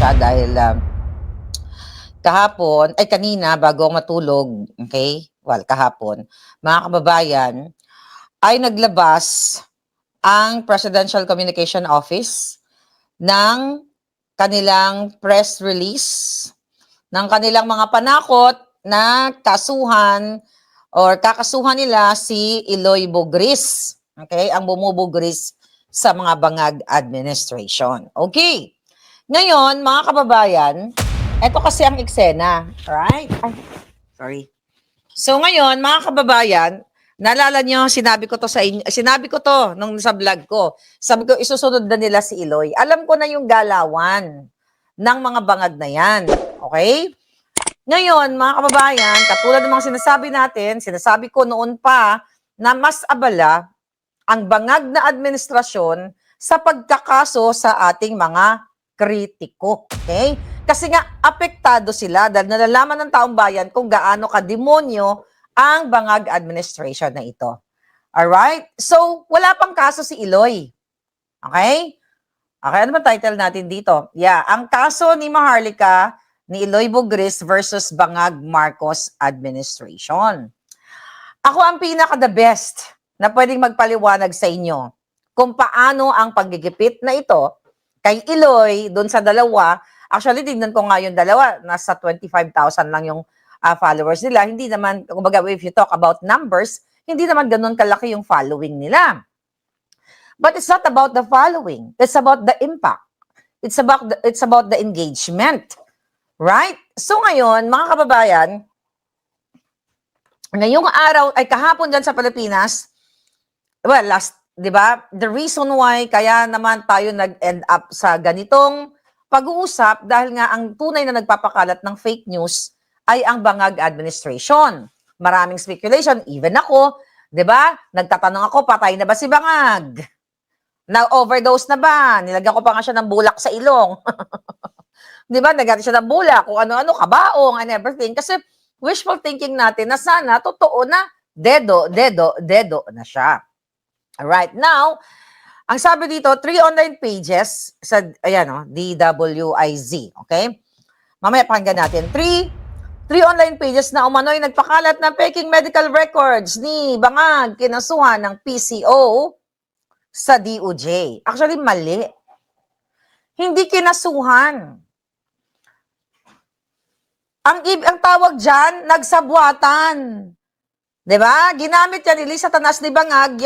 siya dahil kanina bago ako matulog, okay? Well, kahapon, mga kababayan, ay naglabas ang Presidential Communication Office ng kanilang press release, ng kanilang mga panakot na kasuhan or kakasuhan nila si Eloy Bugris. Okay? Ang bumubugris sa mga bangag administration. Okay. Ngayon, mga kababayan, ito kasi ang eksena. Alright? Ay, sorry. So ngayon, mga kababayan, naalala nyo, sinabi ko to nung sa vlog ko. Sabi ko, isusunod na nila si Eloy. Alam ko na yung galawan ng mga bangag na yan. Okay? Ngayon, mga kababayan, katulad ng mga sinasabi natin, sinasabi ko noon pa na mas abala ang bangag na administrasyon sa pagkakaso sa ating mga kritiko. Okay? Kasi nga, apektado sila dahil nalalaman ng taong bayan kung gaano kademonyo ang bangag administration na ito. Alright? So, wala pang kaso si Eloy. Okay? Okay, ano ba title natin dito? Yeah, ang kaso ni Maharlika ni Eloy Bugris versus Bangag Marcos Administration. Ako ang pinaka-the best na pwedeng magpaliwanag sa inyo kung paano ang paggigipit na ito kay Eloy doon sa dalawa. Actually, tignan ko nga yung dalawa, nasa 25,000 lang yung followers nila. Hindi naman, kumbaga, if you talk about numbers, hindi naman ganun kalaki yung following nila. But it's not about the following. It's about the impact. It's about the engagement. Right? So ngayon, mga kababayan, ngayong araw, ay kahapon dyan sa Pilipinas, well, di ba? The reason why kaya naman tayo nag-end up sa ganitong pag-uusap dahil nga ang tunay na nagpapakalat ng fake news ay ang bangag administration. Maraming speculation, even ako, di ba? Nagtatanong ako, patay na ba si Bangag? Na-overdose na ba? Nilagyan ko pa nga siya ng bulak sa ilong. Di ba? Nagati siya ng bulak, kung ano-ano, kabaong, and everything. Kasi wishful thinking natin na sana, totoo na, dedo na siya. Alright, now, ang sabi dito, 3 online pages sa, ayan, DWIZ, okay? Mamaya pakinggan natin. 3 online pages na umano'y nagpakalat ng peking medical records ni Bangag kinasuhan ng PCO sa DOJ. Actually, mali. Hindi kinasuhan. Ang tawag dyan, nagsabwatan. Diba? Ginamit yan, Elisa Tanas ni Bangag,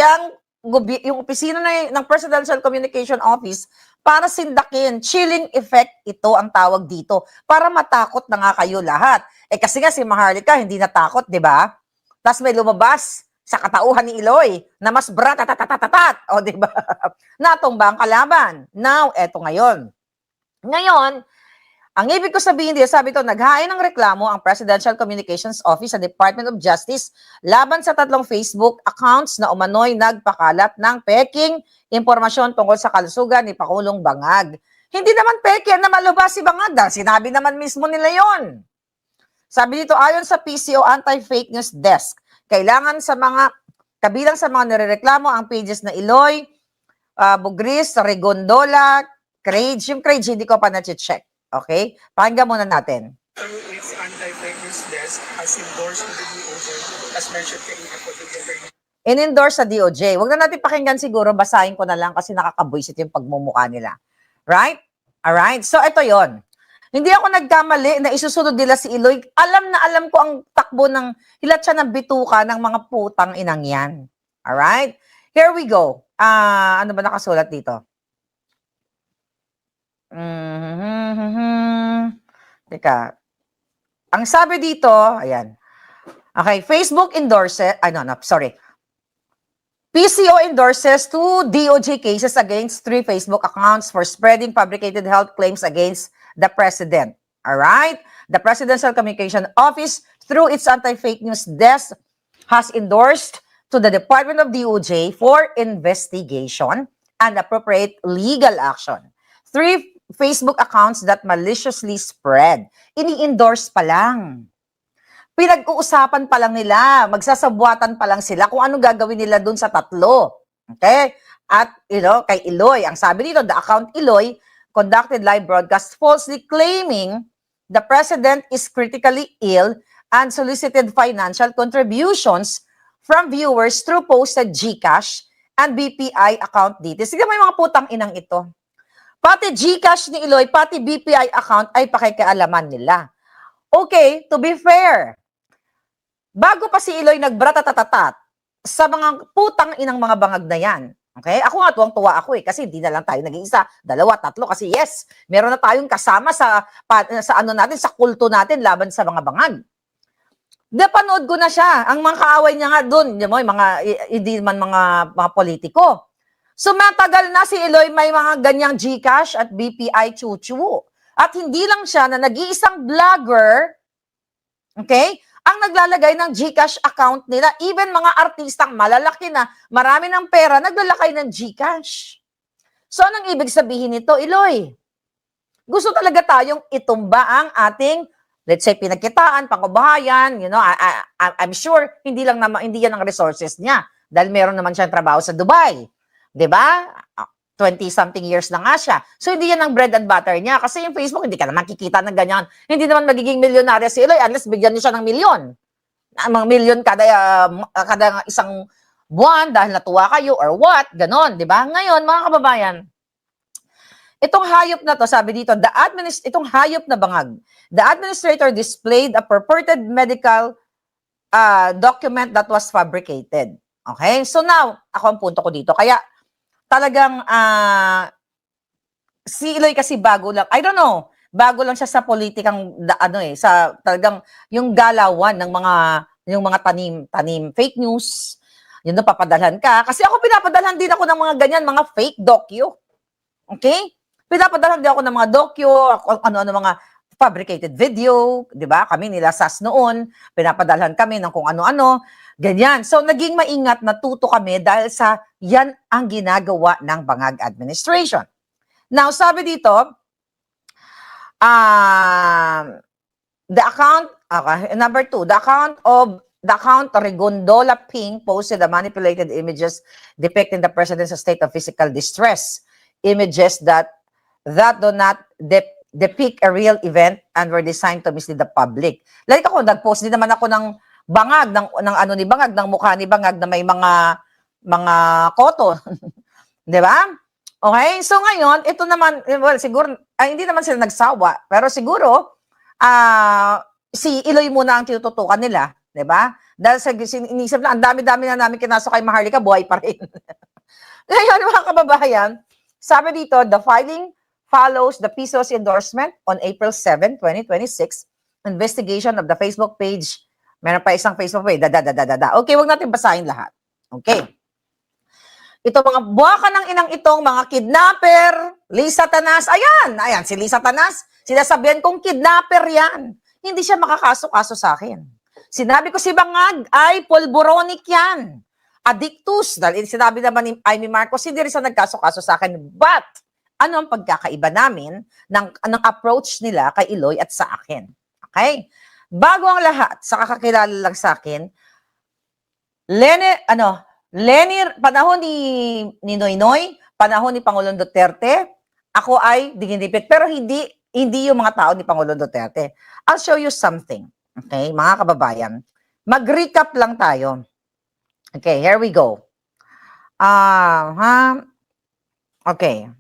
yung opisina ng Presidential Communication Office para sindakin. Chilling effect ito ang tawag dito. Para matakot na nga kayo lahat. Kasi nga si Maharlika hindi natakot, diba? Tapos may lumabas sa katauhan ni Eloy na mas bratatatatatatat. O, diba? Natumba ang kalaban. Now, eto ngayon. Ngayon, ang ibig ko sabihin dito, sabi ito, naghain ng reklamo ang Presidential Communications Office sa Department of Justice laban sa 3 Facebook accounts na umano'y nagpakalat ng peking impormasyon tungkol sa kalusugan ni Pangulong Bangag. Hindi naman peke na malubha si Bangag. Sinabi naman mismo nila yon. Sabi dito, ayon sa PCO Anti-Fake News Desk, kabilang sa mga nirereklamo ang pages na Eloy, Bugris, Regondola, Crage. Yung Crage, hindi ko pa na-check. Okay? Pakinggan muna natin. Its Anti-Fake News Desk has endorsed the DOJ as mentioned kanina po. In-endorse sa DOJ. Huwag na natin pakinggan siguro, basahin ko na lang kasi nakakabuisit yung pagmumukha nila. Right? Alright? So, ito yon. Hindi ako nagkamali na isusunod nila si Eloy. Alam na alam ko ang takbo ng hilat siya ng bituka ng mga putang inang yan. Alright? Here we go. Ano ba nakasulat dito? Teka. Ang sabi dito, ayan. Okay, Facebook endorses, PCO endorses 2 DOJ cases against 3 Facebook accounts for spreading fabricated health claims against the President. Alright? The Presidential Communication Office, through its Anti-Fake News Desk, has endorsed to the Department of DOJ for investigation and appropriate legal action 3 Facebook accounts that maliciously spread. Ini-endorse pa lang. Pinag-uusapan pa lang nila, magsasabwatan pa lang sila kung ano gagawin nila dun sa 3. Okay? At, kay Eloy, ang sabi dito, the account Eloy conducted live broadcast falsely claiming the president is critically ill and solicited financial contributions from viewers through posted GCash and BPI account details. Sige, may mga putang inang ito. Pati GCash ni Eloy, pati BPI account ay pakikialaman nila. Okay, to be fair, bago pa si Eloy nagbratatatatat sa mga putang inang mga bangag na yan, okay? Ako nga, tuwang-tuwa ako kasi hindi na lang tayo nag-iisa, dalawa, tatlo, kasi yes, meron na tayong kasama sa ano natin, sa kulto natin laban sa mga bangag. Napanood ko na siya. Ang mga kaaway niya nga doon, hindi man mga politiko. So matagal na si Eloy may mga ganyang GCash at BPI chuchu. At hindi lang siya na nag-iisang vlogger, okay, ang naglalagay ng GCash account nila. Even mga artistang malalaki na, marami ng pera, naglalakay ng GCash. So anong ibig sabihin nito, Eloy? Gusto talaga tayong itumba ang ating, let's say, pinagkitaan, pangkabahayan, I'm sure hindi yan ang resources niya dahil meron naman siyang trabaho sa Dubai. 'Di ba? 20-something years na nga siya. So, hindi yan ang bread and butter niya. Kasi yung Facebook, hindi ka naman kikita ng ganyan. Hindi naman magiging milyonarya si Eloy unless bigyan niyo siya ng milyon. Mga milyon kada isang buwan dahil natuwa kayo or what, ganon. 'Di ba? Ngayon, mga kababayan, itong hayop na to, sabi dito, itong hayop na bangag, the administrator displayed a purported medical document that was fabricated. Okay? So now, ako ang punto ko dito. Kaya, talagang, si Eloy kasi bago lang, I don't know, bago lang siya sa politikang, sa talagang, yung galawan ng yung mga tanim, fake news, yun na papadalhan ka. Kasi ako pinapadalhan din ako ng mga ganyan, mga fake docu. Okay? Pinapadalhan din ako ng mga docu, ano-ano mga fabricated video, di ba? Kami nila SAS noon, pinapadalhan kami ng kung ano-ano, ganyan. So, naging maingat, natuto kami dahil sa yan ang ginagawa ng Bangag Administration. Now, sabi dito, number 2, the account Regondola Ping posted the manipulated images depicting the president's state of physical distress. Images that do not depict a real event and were designed to mislead the public. Like ako, nag-post din naman ako ng bangag, ng ano ni bangag, ng mukha ni bangag na may mga koto. Di ba? Okay? So ngayon, ito naman, well, siguro, hindi naman sila nagsawa, pero siguro, si Eloy muna ang tinututukan nila. Di ba? Dahil inisip na, ang dami-dami na namin kinasok kay Maharlika, buhay pa rin. Ngayon, mga kababayan, sabi dito, the filing follows the PISO's endorsement on April 7, 2026, investigation of the Facebook page. Meron pa isang Facebook page, Okay, wag natin basahin lahat. Okay. Ito mga buwaka ng inang itong mga kidnapper, Lisa Tanas, ayan, si Lisa Tanas, sinasabihan kong kidnapper yan. Hindi siya makakaso-kaso sa akin. Sinabi ko si Bangag ay polboronic yan. Addictus, dahil sinabi naman ni Amy Marcos, hindi rin siya nagkaso-kaso sa akin. But, ano ang pagkakaiba namin ng approach nila kay Eloy at sa akin? Okay? Bago ang lahat, sa kakakilala lang sa akin, Lenny, panahon ni Noynoy, panahon ni Pangulong Duterte, ako ay dinidipit. Pero hindi yung mga tao ni Pangulong Duterte. I'll show you something. Okay, mga kababayan. Mag-recap lang tayo. Okay, here we go. Okay.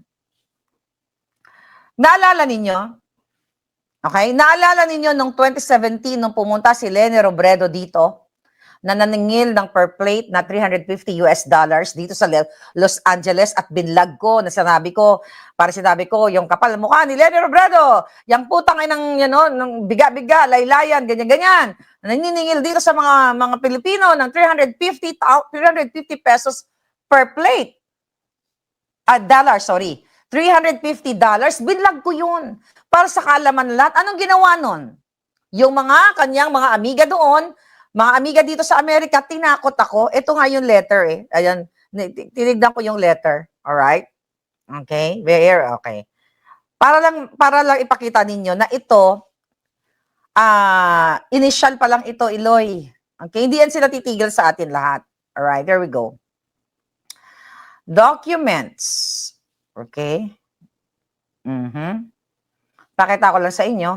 Naalala ninyo? Okay? Naalala ninyo nung 2017 nung pumunta si Leni Robredo dito na naningil ng per plate na $350 dito sa Los Angeles at binlag ko na sinabi ko, yung kapal mukha ni Leni Robredo, yung putang ay ng biga-biga, laylayan, ganyan-ganyan. Naniningil dito sa mga Pilipino ng 350 pesos per plate. $350, binlag ko yun. Para sa kaalaman lahat, anong ginawa nun? Yung kanyang mga amiga doon, mga amiga dito sa Amerika, tinakot ako. Ito nga yung letter eh. Ayan, tinignan ko yung letter. Alright? Okay? Okay. Para lang ipakita ninyo na ito, initial pa lang ito, Eloy. Okay? Hindi yan sila titigil sa atin lahat. Alright, there we go. Documents. Okay? Mhm. Pakita ko lang sa inyo.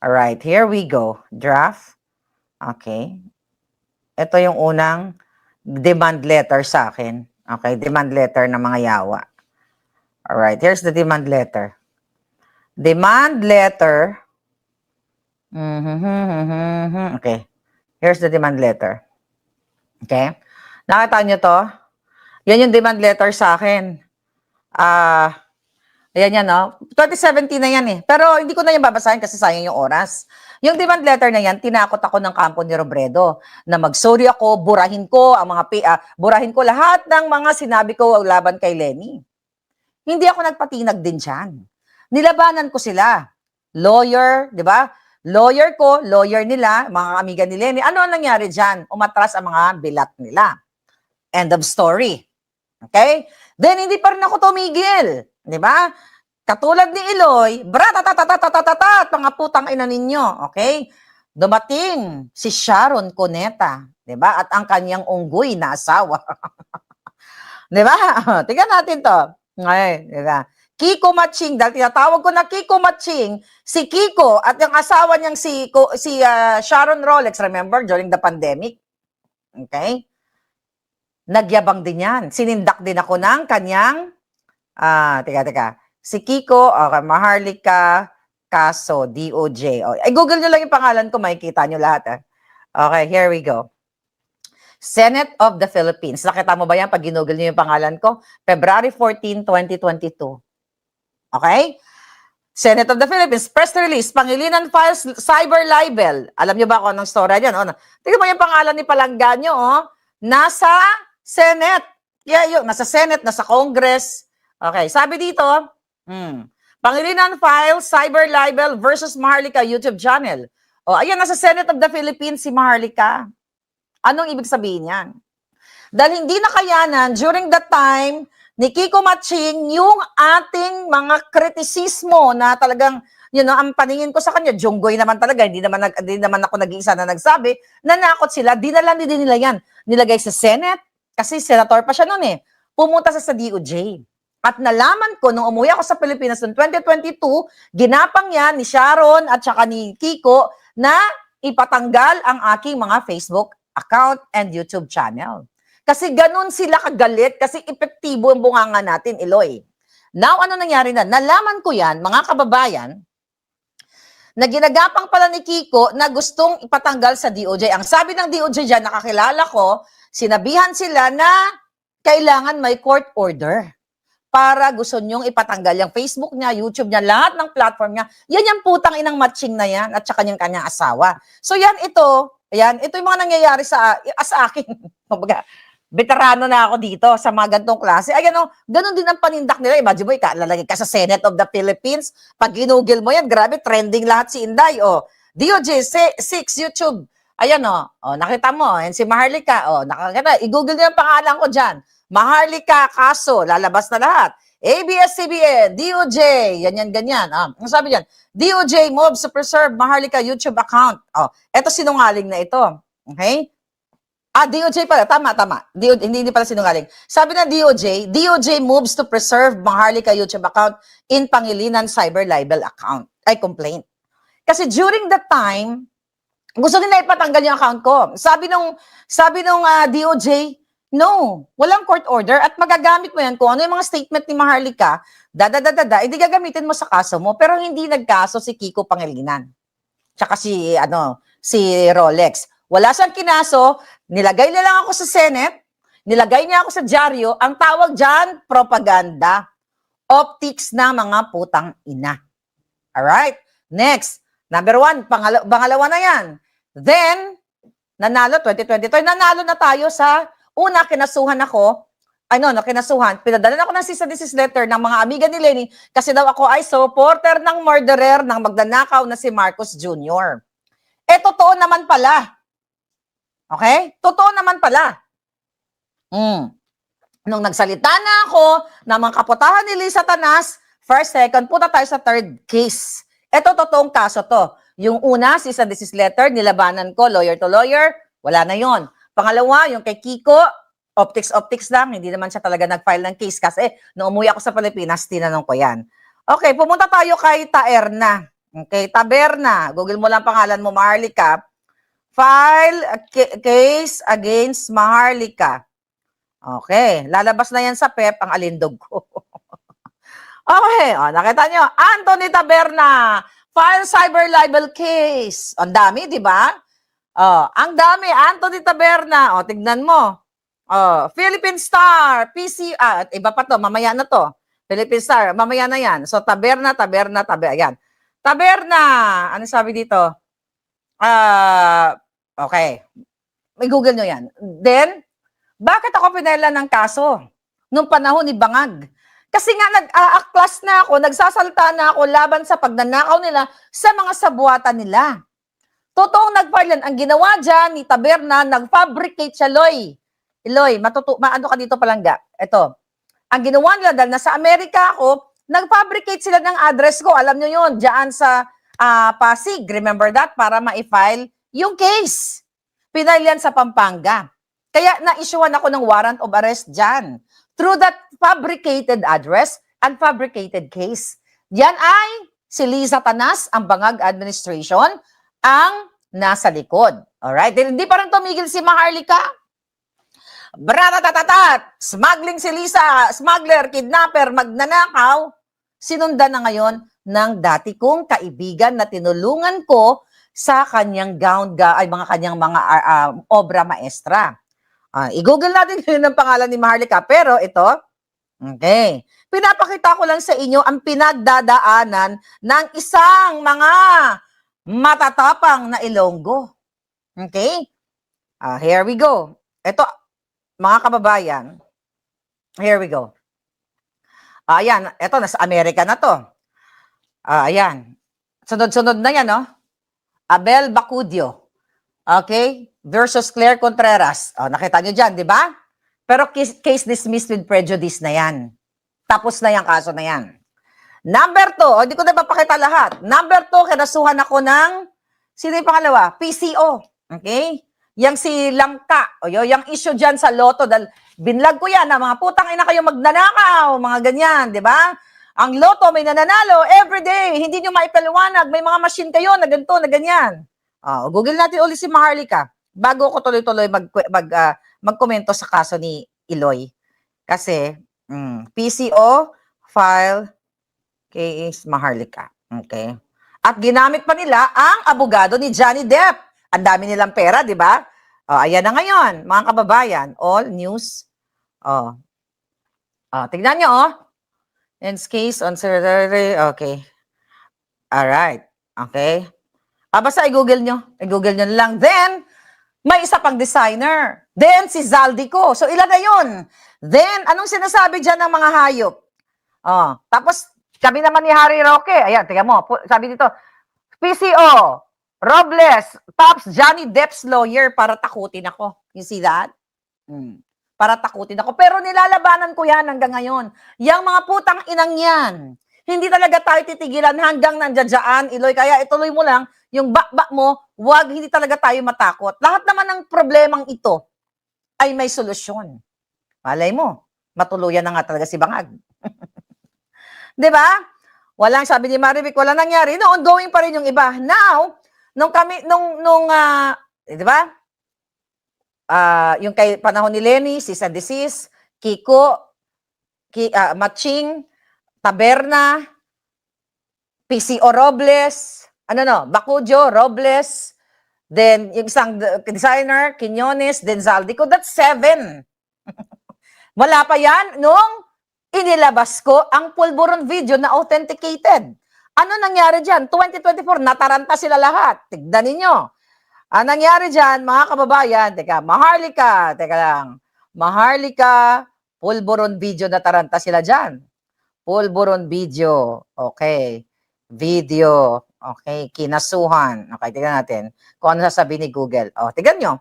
Alright, here we go. Draft. Okay. Ito yung unang demand letter sa akin. Okay, demand letter ng mga yawa. Alright, here's the demand letter. Demand letter. Okay, here's the demand letter. Okay? Nakita nyo to? Yan yung demand letter sa akin. Ayan yan, no? 2017 na yan eh. Pero hindi ko na yan babasahin kasi sayang yung oras. Yung demand letter na yan, tinakot ako ng kampo ni Robredo na mag-sorry ako, burahin ko ang mga burahin ko lahat ng mga sinabi ko laban kay Lenny. Hindi ako nagpatinag din dyan. Nilabanan ko sila. Lawyer, di ba? Lawyer ko, lawyer nila, mga amiga ni Lenny. Ano ang nangyari dyan? Umatras ang mga bilat nila. End of story. Okay? Then, hindi pa rin ako tumigil. Di ba? Katulad ni Eloy, bratatatatatatat, mga putang ina ninyo. Okay? Dumating si Sharon Cuneta. Di ba? At ang kanyang unggoy na asawa. Di ba? Tingnan natin to. Ngayon, di ba? Kiko Matching, dahil tinatawag ko na Kiko Matching, si Kiko at yung asawa niyang si Sharon Rolex, remember, during the pandemic? Okay? Nagyabang din yan. Sinindak din ako ng kanyang, teka. Si Kiko, okay, Maharlika Caso, DOJ. Ay, Google nyo lang yung pangalan ko, makikita nyo lahat. Okay, here we go. Senate of the Philippines. Nakita mo ba yan pag ginugol nyo yung pangalan ko? February 14, 2022. Okay? Senate of the Philippines, press release, Pangilinan files cyber libel. Alam nyo ba kung anong story yan? Tingnan mo yung pangalan ni Palangganyo, nasa Senate. Nasa Senate, nasa Congress. Okay, sabi dito, Pangilinan files cyber libel versus Maharlika YouTube channel. Ayan, nasa Senate of the Philippines si Maharlika. Anong ibig sabihin yan? Dahil hindi nakayanan during that time ni Kiko Matching yung ating mga kritisismo na talagang, ang paningin ko sa kanya, junggoy naman talaga, hindi naman ako nag-iisa na nagsabi, nanakot sila, dinala din nila yan. Nilagay sa Senate, kasi senator pa siya noon eh. Pumunta sa DOJ. At nalaman ko, nung umuwi ako sa Pilipinas noong 2022, ginapang yan ni Sharon at saka ni Kiko na ipatanggal ang aking mga Facebook account and YouTube channel. Kasi ganun sila kagalit, kasi epektibo ang bunganga natin, Eloy. Now, ano nangyari na? Nalaman ko yan, mga kababayan, na ginagapang pala ni Kiko na gustong ipatanggal sa DOJ. Ang sabi ng DOJ dyan, nakakilala ko, sinabihan sila na kailangan may court order para gusto nyong ipatanggal yung Facebook niya, YouTube niya, lahat ng platform niya. Yan yung putang inang matching na yan at saka yung kanyang asawa. So ito yung mga nangyayari sa akin. Veterano na ako dito sa mga ganitong klase. Ganun din ang panindak nila. Imagine mo, lalagay ka sa Senate of the Philippines. Pag ginugil mo yan, grabe, trending lahat si Inday. DOJ 6 YouTube. Nakita mo, and si Maharlika. Nakakita, i-google niyo ang pangalan ko dyan. Maharlika Caso, lalabas na lahat. ABS-CBN, DOJ, ganyan. Ang sabi dyan, DOJ moves to preserve Maharlika YouTube account. Eto sinungaling na ito. Okay? DOJ pala. Tama. Hindi pala sinungaling. Sabi ng DOJ moves to preserve Maharlika YouTube account in Pangilinan cyber libel account. Complaint. Kasi during that time, gusto nila ipatanggal yung account ko. Sabi nung DOJ, no, walang court order at magagamit mo yan kung ano yung mga statement ni Maharlika, hindi gagamitin mo sa kaso mo, pero hindi nagkaso si Kiko Pangilinan. Tsaka si Rolex. Wala siyang kinaso, nilagay na lang ako sa Senate, nilagay niya ako sa dyaryo, ang tawag dyan, propaganda. Optics na mga putang ina. Alright? Next. Number 1, pangalawa na yan. Then, nanalo, 2023, nanalo na tayo sa una, kinasuhan ako, pinadala na ako ng cease and desist letter ng mga amiga ni Lenny kasi daw ako ay supporter ng murderer ng magnanakaw na si Marcos Jr. Totoo naman pala. Okay? Totoo naman pala. Nung nagsalita na ako ng mga kaputahan ni Lisa Tanas, first, second, punta tayo sa third case. Ito, totoong kaso to. Yung una, cease and desist letter, nilabanan ko, lawyer to lawyer, wala na yon. Pangalawa, yung kay Kiko, optics lang, hindi naman siya talaga nag-file ng case kasi nung umuwi ako sa Pilipinas, tinanong ko yan. Okay, pumunta tayo kay Taerna. Okay, Taberna. Google mo lang pangalan mo, Maharlika. File a case against Maharlika. Okay, lalabas na yan sa PEP ang alindog ko. Okay, nakita nyo, Anthony Taberna, file cyber libel case. Ang dami, di ba? Ang dami, Anthony Taberna. Tignan mo. Philippine Star, PC, iba pa to, mamaya na to. Philippine Star, mamaya na yan. So, Taberna, yan. Taberna, ano sabi dito? Okay. May Google nyo yan. Then, bakit ako pinela ng kaso? Nung panahon ni Bangag. Kasi nga nag-aaklas na ako, nagsasalta na ako laban sa pagnanakaw nila sa mga sabuatan nila. Totoong nag-file yan. Ang ginawa dyan ni Taberna, nag-fabricate siya, Loy. Loy, maano ka dito palangga? Ito. Ang ginawa nila, dahil nasa Amerika ako, nag-fabricate sila ng address ko. Alam nyo yun, dyan sa Pasig. Remember that? Para ma-file yung case. Pinile yan sa Pampanga. Kaya na-issuean ako ng warrant of arrest dyan. Through that fabricated address and fabricated case. Yan ay si Liza Tanas, ang Bangag Administration, ang nasa likod. Alright? Hindi pa rin tumigil si Maharlika. Bratatatat! Smuggling si Liza, smuggler, kidnapper, magnanakaw, sinundan na ngayon ng dati kong kaibigan na tinulungan ko sa kanyang mga kanyang mga obra maestra. I-google natin yun ang pangalan ni Maharlika. Pero ito, okay. Pinapakita ko lang sa inyo ang pinagdadaanan ng isang mga matatapang na Ilonggo. Okay? Here we go. Ito, mga kababayan. Here we go. Ayan, ito, nasa Amerika na to. Ayan. Sunod-sunod na yan, no? Abel Bacudio. Okay? Versus Claire Contreras. Nakita nyo dyan, di ba? Pero case dismissed with prejudice na yan. Tapos na yung kaso na yan. Number 2, hindi ko na mapakita lahat. Number 2, kinasuhan ako ng, sino yung pangalawa? PCO. Okay? Yang si Langka. Yung issue dyan sa loto. Dahil binlag ko yan na mga putang ina kayo magnanakaw. Mga ganyan, di ba? Ang loto may nananalo everyday. Hindi nyo maipaliwanag. May mga machine kayo na ganito, na ganyan. Google natin ulit si Maharlika bago ko tuloy-tuloy magkomento sa kaso ni Iloy. Kasi, PCO file case Maharlika. Okay? At ginamit pa nila ang abogado ni Johnny Depp. Ang dami nilang pera, di ba? Ayan na ngayon, mga kababayan. All news. Tignan nyo, Ends case on Saturday. Okay. Alright. Okay. Basta i-google nyo. I-google nyo lang. Then, may isa pang designer. Then, si Zaldico. So, ilan na yun? Then, anong sinasabi dyan ng mga hayop? Tapos, kami naman ni Harry Roque. Ayan, tingnan mo. Sabi dito, PCO, Robles, Tops, Johnny Depp's lawyer para takutin ako. You see that? Para takutin ako. Pero nilalabanan ko yan hanggang ngayon. Yang mga putang inang yan. Hindi talaga tayo titigilan hanggang nandiyan, Iloy. Kaya ituloy mo lang, yung bakbak mo, hindi talaga tayo matakot. Lahat naman ng problemang ito ay may solusyon. Malay mo, matuluyan na nga talaga si Bangag. Diba? Walang, sabi ni Marivic, wala nangyari. No, ongoing pa rin yung iba. Now, diba? Yung kay panahon ni Lenny, cease and desist, Kiko, Matching, Taberna, PCO Robles, Bacudio, Robles, then yung isang designer, Quiñones, then Zaldico, that's 7. Wala pa yan nung inilabas ko ang pulburon video na authenticated. Ano nangyari dyan? 2024, nataranta sila lahat. Tignan ninyo. Ang nangyari dyan, mga kababayan, Maharlika, Maharlika, pulburon video, nataranta sila dyan. Pulburon video. Okay. Video. Okay. Kinasuhan. Okay, tignan natin kung ano sasabihin ni Google. Tignan nyo.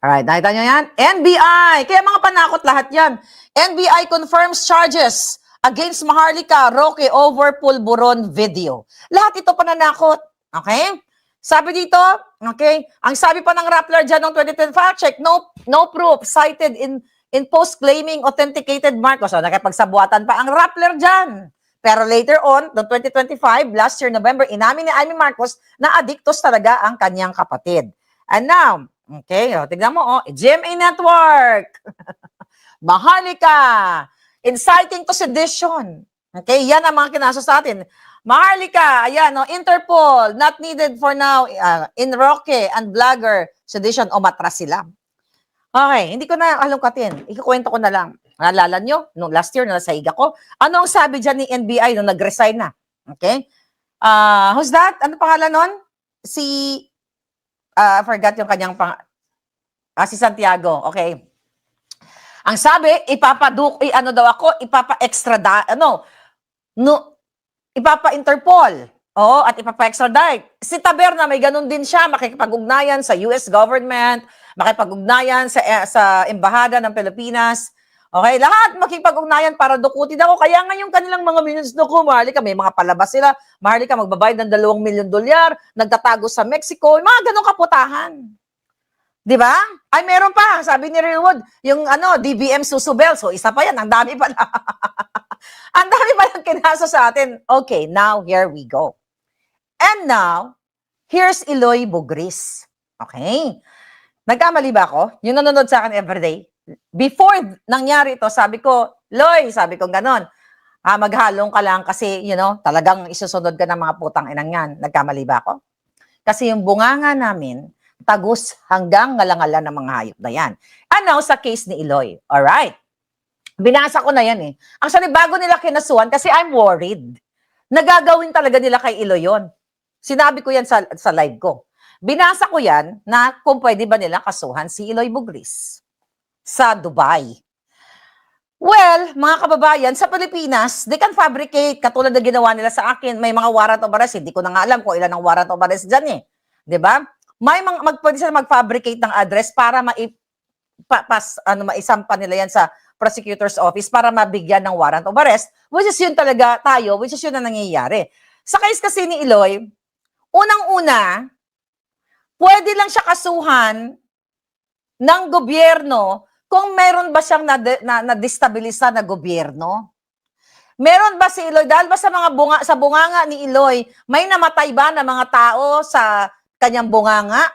Alright, nakita nyo yan? NBI. Kaya mga panakot lahat yan. NBI confirms charges against Maharlika Roque over pulburon video. Lahat ito pananakot. Okay? Sabi dito, okay, ang sabi pa ng Rappler dyan ng 2010 fact check, no proof cited in post claiming authenticated mark. So, nakipagsabuatan pa ang Rappler dyan. Pero later on, noong 2025, last year, November, inamin ni Amy Marcos na addictos talaga ang kanyang kapatid. And now, okay, tignan mo, GMA Network, Maharlika, inciting to sedition. Okay, yan ang mga kinasa sa atin. Maharlika, ayan, Interpol, not needed for now, in Roque and vlogger, sedition, matras sila. Okay, hindi ko na alungkatin. Ikukwento ko na lang. Naalala nyo, nung last year, nasa higa ko, ano ang sabi dyan ni NBI nung nag-resign na? Okay? Who's that? Ano pangalan nun? I forgot yung kanyang si Santiago. Okay. Ang sabi, ipapa-Interpol. At ipapa-extradite. Si Taberna, may ganun din siya, makikipag-ugnayan sa US government, makipag-ugnayan sa Embahada ng Pilipinas. Okay, lahat makipag-ugnayan para dukutin ako. Kaya nga yung kanilang mga ministro ko, Maharlika, may mga palabas sila. Maharlika, magbabayad ng $2 million, nagtatago sa Mexico, mga ganong kaputahan. Di ba? Ay, meron pa. Sabi ni Realwood, yung DBM Susubel. So, isa pa yan. Ang dami pala. Ang dami palang kinasa sa atin. Okay, now, here we go. And now, here's Eloy Bugris. Okay? Nagkamali ba ako? Yung nanonood sa akin everyday? Before nangyari ito, sabi ko, Loy, sabi ko ganon, maghalong ka lang kasi, talagang isusunod ka ng mga putang inang yan. Nagkamali ba ako? Kasi yung bunganga namin, tagus hanggang ngalangalan ng mga hayop na yan. Ano sa case ni Eloy? Alright. Binasa ko na yan eh. Actually, bago nila kinasuhan, kasi I'm worried. Nagagawin talaga nila kay Eloy yun. Sinabi ko yan sa live ko. Binasa ko yan na kung pwede ba nila kasuhan si Eloy Bugris sa Dubai. Well, mga kababayan, sa Pilipinas, they can fabricate, katulad na ginawa nila sa akin, may mga warrant of arrest, hindi ko na nga alam kung ilan ang warrant of arrest dyan eh. 'Di ba? Pwede sila mag-fabricate ng address para maisampa nila yan sa prosecutor's office para mabigyan ng warrant of arrest, which is yun talaga which is yun na nangyayari. Sa case kasi ni Eloy, unang-una, pwede lang siya kasuhan ng gobyerno kung meron ba siyang na-destabilisa na gobyerno. Meron ba si Eloy, dahil ba sa bunganga ni Eloy, may namatay ba na mga tao sa kanyang bunganga?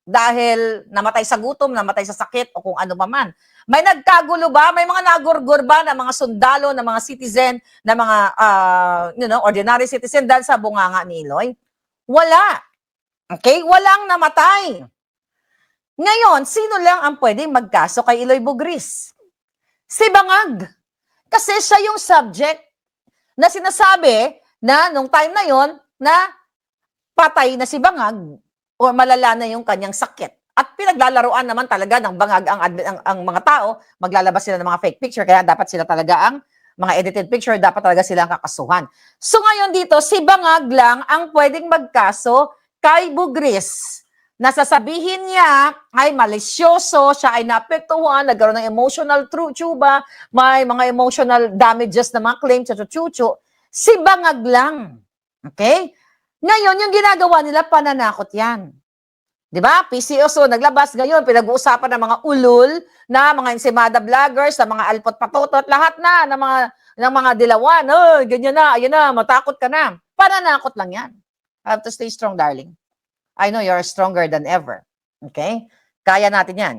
Dahil namatay sa gutom, namatay sa sakit, o kung ano pa man. May nagkagulo ba? May mga nagurgur ba na mga sundalo, na mga citizen, na mga ordinary citizen dahil sa bunganga ni Eloy? Wala. Okay? Walang namatay. Ngayon, sino lang ang pwedeng magkaso kay Eloy Bugris? Si Bangag. Kasi siya yung subject na sinasabi na nung time na yon na patay na si Bangag o malala na yung kanyang sakit. At pinaglalaroan naman talaga ng Bangag ang mga tao, maglalabas sila ng mga fake picture, kaya dapat sila talaga ang mga edited picture, dapat talaga sila ang kakasuhan. So ngayon dito, si Bangag lang ang pwedeng magkaso kay Bugris. Nasasabihin niya ay malisyoso, siya ay naapektuhan, nagkaroon ng emotional tuba, may mga emotional damages na mga claims sa chuchu. Si Bangag lang. Okay? Ngayon, yung ginagawa nila, pananakot yan. Di ba? PCOSO, naglabas ngayon, pinag-uusapan ng mga ulul, na mga Ensimada vloggers, na mga alpot patotot, lahat na, ng mga dilawan. Ganyan na, ayun na, matakot ka na. Pananakot lang yan. Have to stay strong, darling. I know you're stronger than ever. Okay? Kaya natin yan.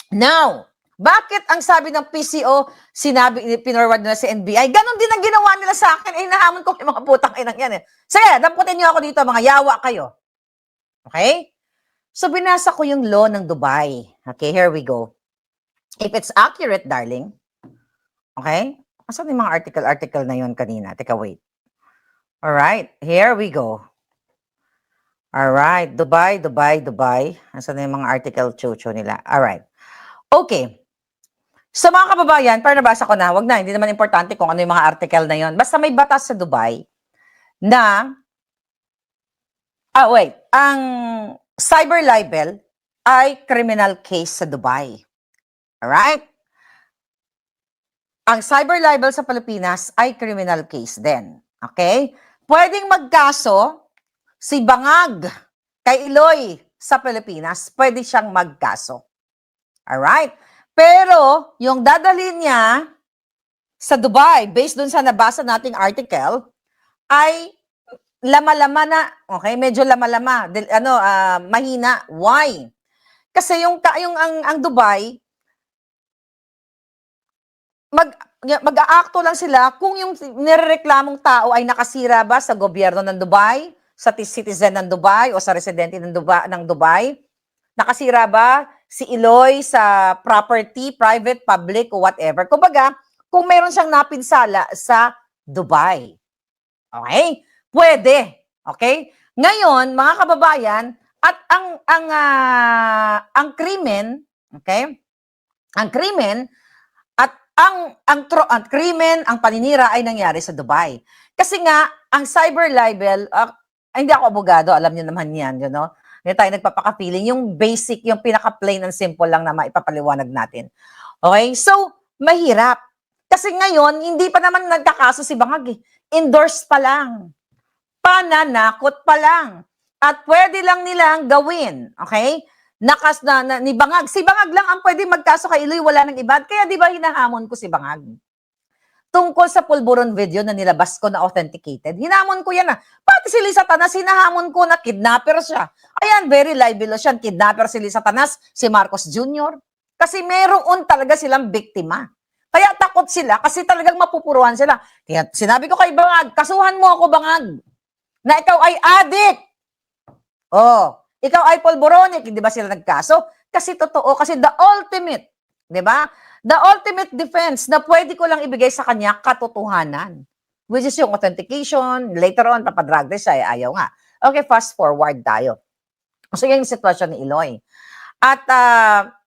Now, bakit ang sabi ng PCO, pinorward nila sa NBI? Ganon din ang ginawa nila sa akin. Nahamon ko yung mga putang inang yan eh. Sige, damputin niyo ako dito, mga yawa kayo. Okay? So, binasa ko yung law ng Dubai. Okay, here we go. If it's accurate, darling. Okay? Asan yung mga article na yun kanina? Teka, wait. Alright, here we go. Alright, Dubai. Asan na yung mga article chucho nila? Alright. Okay. So mga kababayan, para nabasa ko na, wag na, hindi naman importante kung ano yung mga article na yon. Basta may batas sa Dubai na, ang cyber libel ay criminal case sa Dubai. Alright? Ang cyber libel sa Pilipinas ay criminal case din. Okay? Pwedeng magkaso si Bangag kay Eloy sa Pilipinas, pwede siyang magkaso. Alright? Pero, yung dadalhin niya sa Dubai, based dun sa nabasa nating article, ay lama-lama na, okay? Medyo lama-lama, mahina. Why? Kasi ang Dubai, mag-aakto lang sila kung yung nirereklamong tao ay nakasira ba sa gobyerno ng Dubai, sa citizen ng Dubai o sa residente ng Dubai. Nakasira ba si Eloy sa property, private, public, o whatever. Kumbaga, kung meron siyang napinsala sa Dubai. Okay? Pwede. Okay? Ngayon, mga kababayan, at ang krimen, okay? Ang krimen at ang krimen, ang paninira ay nangyari sa Dubai. Kasi nga, ang cyber libel, hindi ako abogado, alam niyo naman yan, you know? Hindi tayo nagpapaka-feeling. Yung basic, yung pinaka-plain and simple lang na maipapaliwanag natin. Okay? So, mahirap. Kasi ngayon, hindi pa naman nagkakaso si Bangag eh. Endorse pa lang. Pananakot pa lang. At pwede lang nilang gawin. Okay? Ni Bangag. Si Bangag lang ang pwede magkaso kay Iloy, wala nang iba. Kaya di ba hinahamon ko si Bangag? Tungkol sa pulburon video na nilabas ko na authenticated, hinamon ko yan Pati si Lisa Tanas, hinahamon ko na kidnapper siya. Ayan, very libelous yan. Kidnapper si Lisa Tanas, si Marcos Jr. Kasi meron talaga silang biktima. Kaya takot sila kasi talagang mapupuruan sila. Kaya sinabi ko kay Bangag, kasuhan mo ako Bangag, na ikaw ay adik. Ikaw ay polboronic, hindi ba sila nagkaso? Kasi totoo, kasi the ultimate, di ba? The ultimate defense na pwede ko lang ibigay sa kanya katotohanan. Which is yung authentication, later on, papadrag din siya, ayaw nga. Okay, fast forward tayo. So, yung sitwasyon ni Eloy. At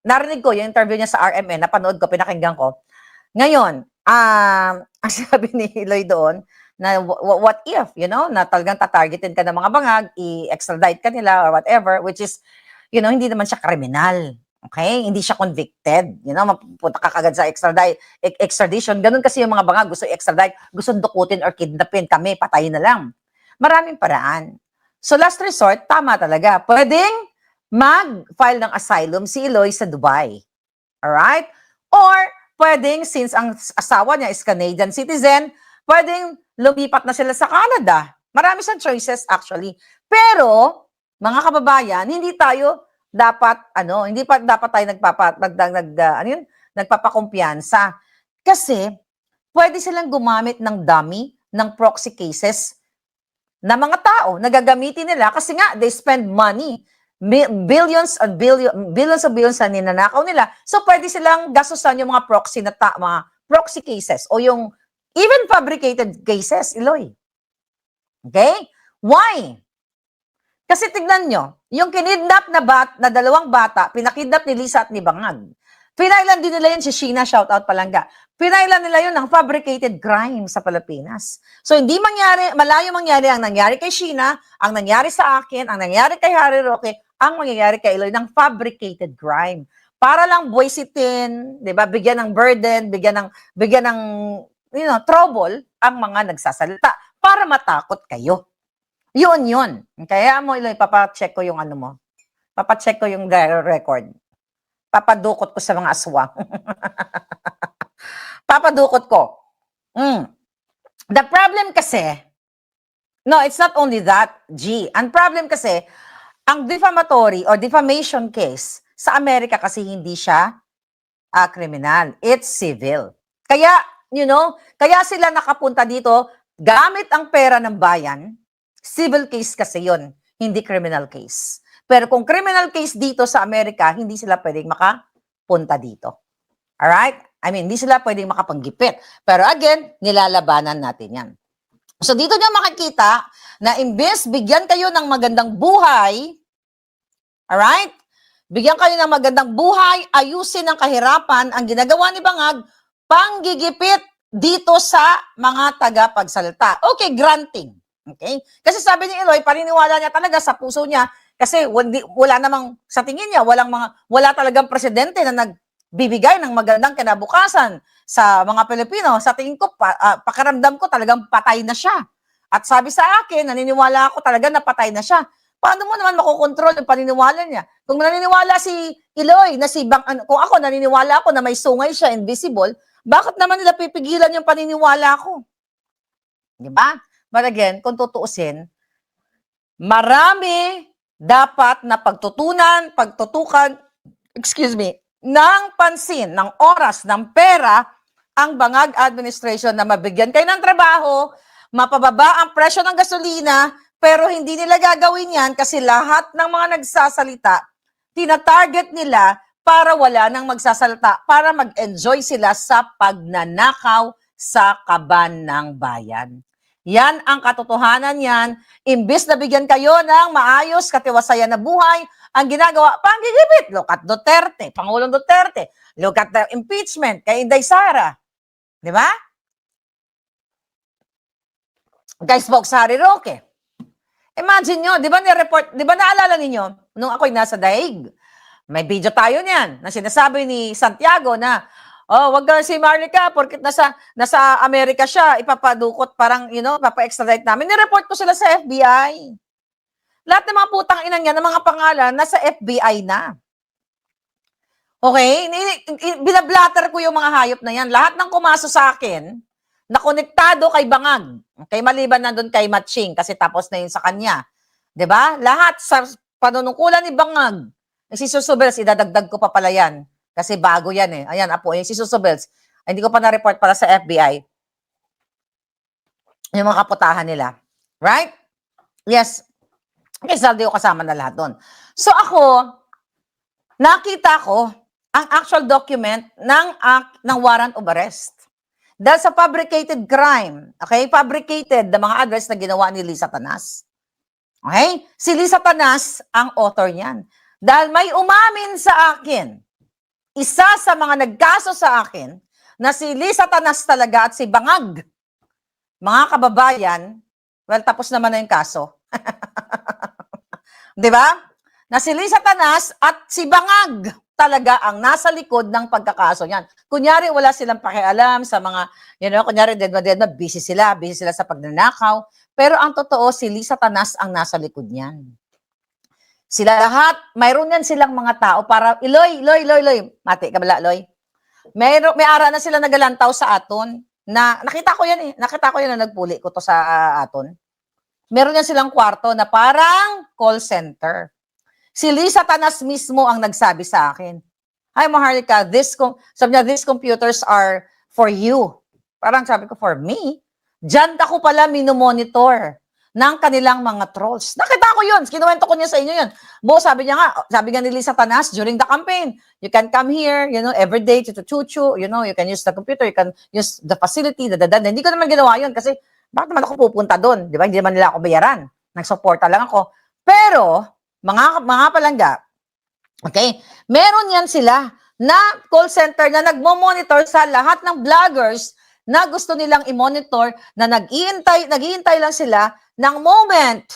narinig ko yung interview niya sa RMN, napanood ko, pinakinggan ko. Ngayon, ang sabi ni Eloy doon, na what if, you know, na talagang tatargetin ka ng mga Bangag, i-extradite ka nila or whatever, which is, you know, hindi naman siya kriminal. Okay? Hindi siya convicted. You know, mapupunta ka kagad sa extradition. Ganun kasi yung mga Bangag, gusto i-extradite, gusto dukutin or kidnapin kami, patayin na lang. Maraming paraan. So last resort, tama talaga. Pwedeng mag-file ng asylum si Eloy sa Dubai. Alright? Or pwedeng, since ang asawa niya is Canadian citizen, pwedeng lumipat na sila sa Canada. Marami siyang choices actually. Pero, mga kababayan, hindi dapat tayo nagpapakumpiyansa. Kasi, pwede silang gumamit ng dummy, ng proxy cases na mga tao na gagamitin nila kasi nga, they spend money, billions of billions na ninanakaw nila. So, pwede silang gastusan yung mga proxy cases o yung even fabricated cases, Eloy. Okay? Why? Kasi tignan nyo, yung kinidnap na dalawang bata, pinakidnap ni Lisa at ni Bangag. Pinailan din nila yun si Sheena, shoutout Palangga. Pinailan nila yun ng fabricated crime sa Pilipinas. So hindi malayo mangyari ang nangyari kay Sheena, ang nangyari sa akin, ang nangyari kay Harry Roque, ang mangyayari kay Eloy ng fabricated crime. Para lang buwisitin, 'di ba? Bigyan ng burden, bigyan ng trouble ang mga nagsasalita para matakot kayo. Yun. Kaya mo, Eloy, papacheck ko yung mo. Papacheck ko yung record. Papadukot ko sa mga aswang. Papadukot ko. The problem kasi, no, it's not only that, G. Ang problem kasi, ang defamatory or defamation case sa Amerika kasi hindi siya criminal. It's civil. Kaya, kaya sila nakapunta dito gamit ang pera ng bayan. Civil case kasi yon, hindi criminal case. Pero kung criminal case dito sa Amerika, hindi sila pwedeng makapunta dito. Alright? I mean, hindi sila pwedeng makapanggipit. Pero again, nilalabanan natin yan. So dito nyo makikita na imbes bigyan kayo ng magandang buhay, alright? Bigyan kayo ng magandang buhay, ayusin ang kahirapan, ang ginagawa ni Bangag, panggigipit dito sa mga tagapagsalita. Okay, granting. Okay? Kasi sabi ni Eloy, paniniwala niya talaga sa puso niya kasi wala namang, sa tingin niya, wala talagang presidente na nagbibigay ng magandang kinabukasan sa mga Pilipino. Sa tingin ko, pakiramdam ko talagang patay na siya. At sabi sa akin, naniniwala ako talaga na patay na siya. Paano mo naman makokontrol yung paniniwala niya? Kung naniniwala si Eloy, kung ako naniniwala ako na may sungay siya, invisible, Bakit naman nila pipigilan yung paniniwala ko? Di ba? But again, kung tutuusin, marami dapat na pagtutukan, excuse me, ng pansin, ng oras, ng pera, ang Bangag Administration na mabigyan kayo ng trabaho, mapababa ang presyo ng gasolina, pero hindi nila gagawin yan kasi lahat ng mga nagsasalita, tina-target nila para wala nang magsasalita, para mag-enjoy sila sa pagnanakaw sa kaban ng bayan. Yan ang katotohanan yan. Imbis na bigyan kayo ng maayos, katiwasayan na buhay, ang ginagawa, panggigipit. Look at Duterte, Pangulong Duterte. Look at the impeachment kay Inday Sara. Di ba? Kay Spokes Harry Roque. Imagine nyo, di ba naalala ninyo, nung ako'y nasa daig, may video tayo niyan, na sinasabi ni Santiago na, oh, wag ka si Marlica, porket nasa Amerika siya, ipapadukot, parang, papa-extradite namin. Nireport ko sila sa FBI. Lahat ng mga putang ina niya, ng mga pangalan, nasa FBI na. Okay? Binablatter ko yung mga hayop na yan. Lahat ng kumaso sa akin, na konektado kay Bangag. Okay, maliban na doon kay Matching, kasi tapos na yun sa kanya. 'Di ba? Lahat sa panunungkulan ni Bangag. Si Susubels, idadagdag ko pa pala yan. Kasi bago yan eh. Ayan, apo, yung si Susubels. Hindi ko pa na-report para sa FBI. Yung mga kaputahan nila. Right? Yes. Kasi saldi ko kasama na lahat doon. So ako, nakita ko ang actual document ng warrant of arrest. Dahil sa fabricated crime, okay? Fabricated na mga address na ginawa ni Lisa Tanas. Okay? Si Lisa Tanas ang author niyan. Dahil may umamin sa akin, isa sa mga nagkaso sa akin, na si Lisa Tanas talaga at si Bangag, mga kababayan, well, tapos naman na yung kaso. Di ba? Na si Lisa Tanas at si Bangag talaga ang nasa likod ng pagkakaso niyan. Kunyari, wala silang pakialam sa mga, kunyari, dead-na, busy sila sa pagnanakaw. Pero ang totoo, si Lisa Tanas ang nasa likod niyan. Sila lahat, mayroon yan silang mga tao para, Loy, mati, kabala, Loy. May ara na sila nagalantaw sa aton, na, nakita ko yan na nagpuli ko to sa aton. Meron yan silang kwarto na parang call center. Si Lisa Tanas mismo ang nagsabi sa akin, "Hi, Maharlika, sabi niya, these computers are for you." Parang sabi ko, for me? Diyan ako pala minomonitor ng kanilang mga trolls. Nakita ko yun. Kinuwento ko niya sa inyo yun. Sabi nga ni Lisa Tanas during the campaign, you can come here, every day, chuchu, you can use the computer, you can use the facility, Hindi ko naman ginawa yun kasi bakit naman ako pupunta doon? Di ba? Hindi naman nila ako bayaran. Nagsuporta lang ako. Pero, mga palangga, okay, meron yan sila na call center na nagmo-monitor sa lahat ng vloggers na gusto nilang i-monitor, na naghihintay lang sila ng moment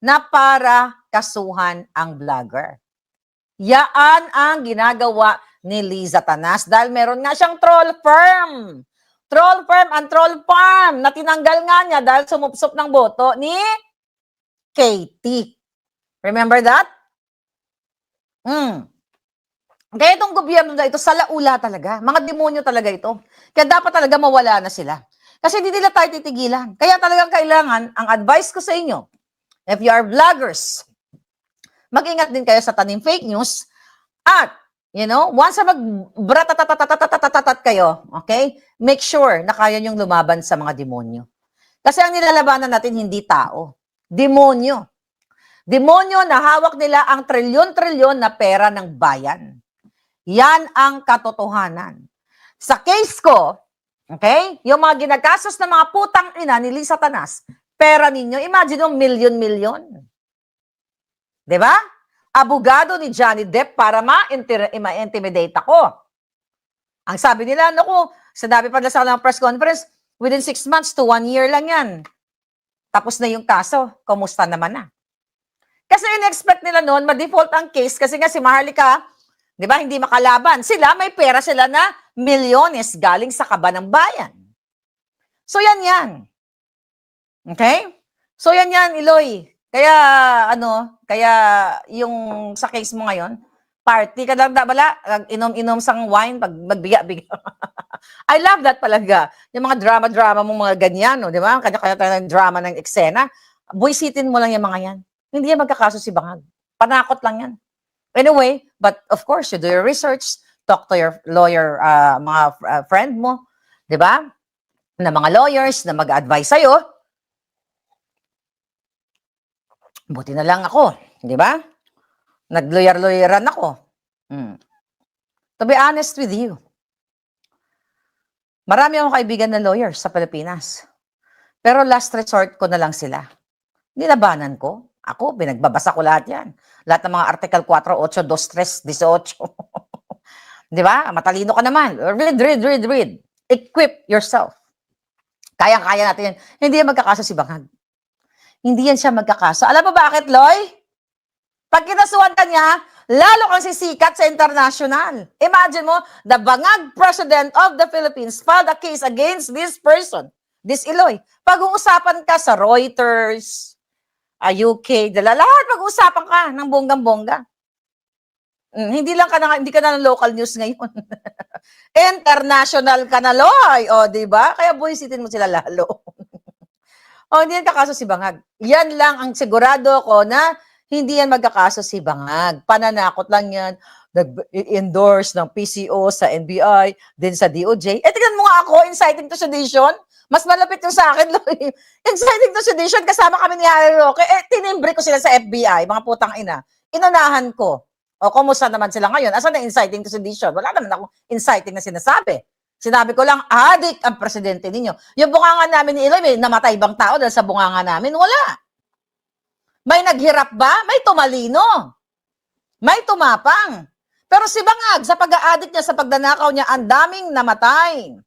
na para kasuhan ang vlogger. Yaan ang ginagawa ni Liza Tanas dahil meron nga siyang troll firm. Troll firm, ang troll farm na tinanggal nga niya dahil sumupsop ng boto ni Katie. Remember that? Kaya itong gobyerno na ito, salaula talaga. Mga demonyo talaga ito. Kaya dapat talaga mawala na sila. Kasi hindi nila tayo titigilan. Kaya talagang kailangan, ang advice ko sa inyo, if you are vloggers, mag-ingat din kayo sa tanim fake news. At, once na mag-bratatatatatatatat kayo, okay, make sure na kaya nyong lumaban sa mga demonyo. Kasi ang nilalabanan natin hindi tao. Demonyo. Demonyo na hawak nila ang trilyon-trilyon na pera ng bayan. Yan ang katotohanan. Sa case ko, okay, yung mga ginagasos ng mga putang ina ni Lisa Tanas, pera ninyo, imagine yung milyon-milyon. Diba? Abogado ni Johnny Depp para ma-intimidate ako. Ang sabi nila, sinabi pa nila sa press conference, within 6 months to 1 year lang yan. Tapos na yung kaso, kumusta naman na? Kasi in-expect nila noon, ma-default ang case kasi nga si Maharlika, di ba, hindi makalaban. Sila, may pera sila na milyones galing sa kaba ng bayan. So, yan. Okay? So, yan, Iloy. Kaya, kaya yung sa case mo ngayon, party ka lang, bala, inom-inom sang wine, pag magbiga-biga. I love that talaga. Yung mga drama-drama mong mga ganyan, no, di ba? Kanya-kanya tayo ng drama ng eksena. Buisitin mo lang yung mga yan. Hindi yan magkakaso si Bangag. Panakot lang yan. Anyway, but of course, you do your research, talk to your lawyer, mga friend mo, di ba? Na mga lawyers na mag-advise sa'yo. Buti na lang ako, di ba? Nag-lawyer-lawyeran ako. To be honest with you, marami akong kaibigan na lawyers sa Pilipinas. Pero last resort ko na lang sila. Nilabanan ko. Ako, binagbabasa ko lahat yan. Lahat ng mga Article 4, 8, 2, 3, 18. Di ba? Matalino ka naman. Read. Equip yourself. Kayang-kaya natin yan. Hindi yan magkakaso si Bangag. Hindi yan siya magkakaso. Alam mo bakit, Loy? Pag kinasuhan ka niya, lalo kang sisikat sa international. Imagine mo, the Bangag President of the Philippines filed a case against this person, this Iloy. Pag-uusapan ka sa Reuters, UK, lahat pag-uusapan ka ng bonggang-bongga. Hindi ka na ng local news ngayon. International ka na, Loy. O, di ba? Kaya buwisitin mo sila lalo. O, hindi yan kakaso si Bangag. Yan lang ang sigurado ko na hindi yan magkakaso si Bangag. Pananakot lang yan. Nag-endorse ng PCO sa NBI, din sa DOJ. Tingnan mo nga ako, inciting to sedition. Mas malapit yung sa akin, Loy. Inciting to sedition, kasama kami ni Harry Roque. Tinimbre ko sila sa FBI, mga putang ina. Inanahan ko. O, kumusta naman sila ngayon? Asan na inciting to sedition? Wala naman ako inciting na sinasabi. Sinabi ko lang, adik ang presidente ninyo. Yung bunganga namin ni Iloy, may namatay bang tao dahil sa bunganga namin? Wala. May naghirap ba? May tumalino. May tumapang. Pero si Bangag, sa pag-aadik niya, sa pagdanakaw niya, ang daming namatay.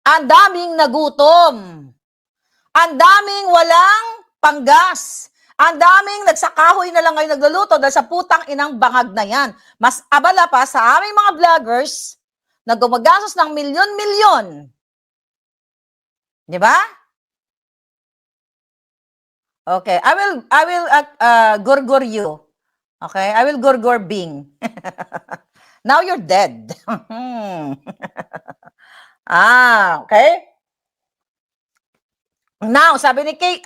Ang daming nagutom. Ang daming walang panggas. Ang daming nagsakahoy na lang ngayon nagluluto dahil sa putang inang Bangag na yan. Mas abala pa sa aming mga vloggers na gumagastos ng milyon-milyon. Di ba? Okay, I will gurgur you. Okay, I will gurgur Bing. Now you're dead. Okay. Now, sabi ni Kay,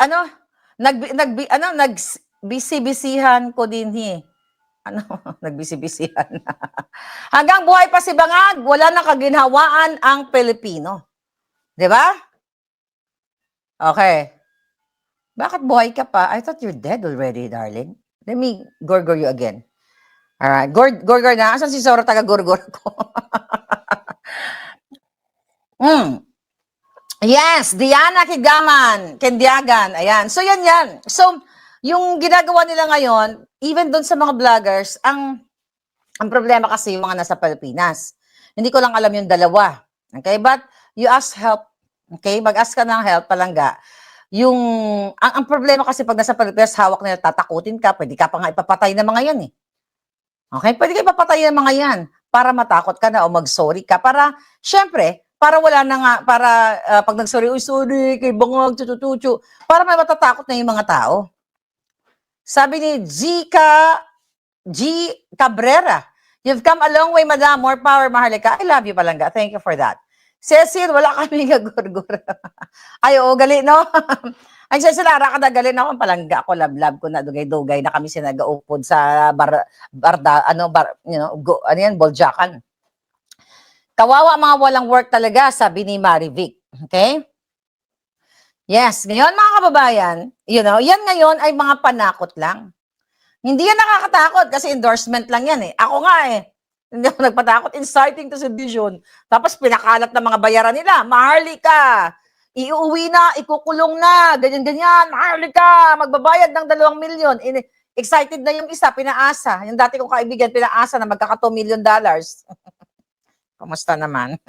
nagbisi-bisihan ko din nagbisi-bisihan. Hanggang buhay pa si Bangag, wala nang kaginhawaan ang Pilipino. 'Di ba? Okay. Bakit buhay ka pa? I thought you're dead already, darling. Let me gurgur you again. Alright, gurgur na. Asan si Zoro taga-gurgur ko? Yes, Diana Kendiagan. Ayan. So, yan. So, yung ginagawa nila ngayon, even doon sa mga vloggers, ang problema kasi yung mga nasa Pilipinas. Hindi ko lang alam yung dalawa. Okay? But, you ask help. Okay? Mag-ask ka ng help, palangga. Ang problema kasi pag nasa Pilipinas, hawak nila, tatakutin ka, pwede ka pa nga ipapatay ng mga yan eh. Okay? Pwede ka ipapatay ng mga yan para matakot ka na o mag-sorry ka. Para, syempre, para wala na nga, pag nag-sorry, sorry, kay Bangag, tutututu, para may matatakot na yung mga tao. Sabi ni G. Cabrera, you've come a long way, madam. More power, Maharlika. I love you, palangga. Thank you for that. Cecil, wala kami gagurgur. Ay, oo, gali, no? Ay, Cecil, ara ka na gali na ako, palangga ako, love ko na, dugay-dugay na kami sinagaupod sa Boljakan. Kawawa mga walang work talaga, sabi ni Marivic. Okay? Yes, ngayon mga kababayan, yan ngayon ay mga panakot lang. Hindi yan nakakatakot kasi endorsement lang yan eh. Ako nga eh, hindi ako nagpatakot, inciting to sedition. Tapos pinakalat ng mga bayaran nila, Maharlika, iuwi na, ikukulong na, ganyan-ganyan, Maharlika, magbabayad ng 2 milyon. Excited na yung isa, pinaasa. Yung dati kong kaibigan, pinaasa na magkaka $2 million. Kumusta naman?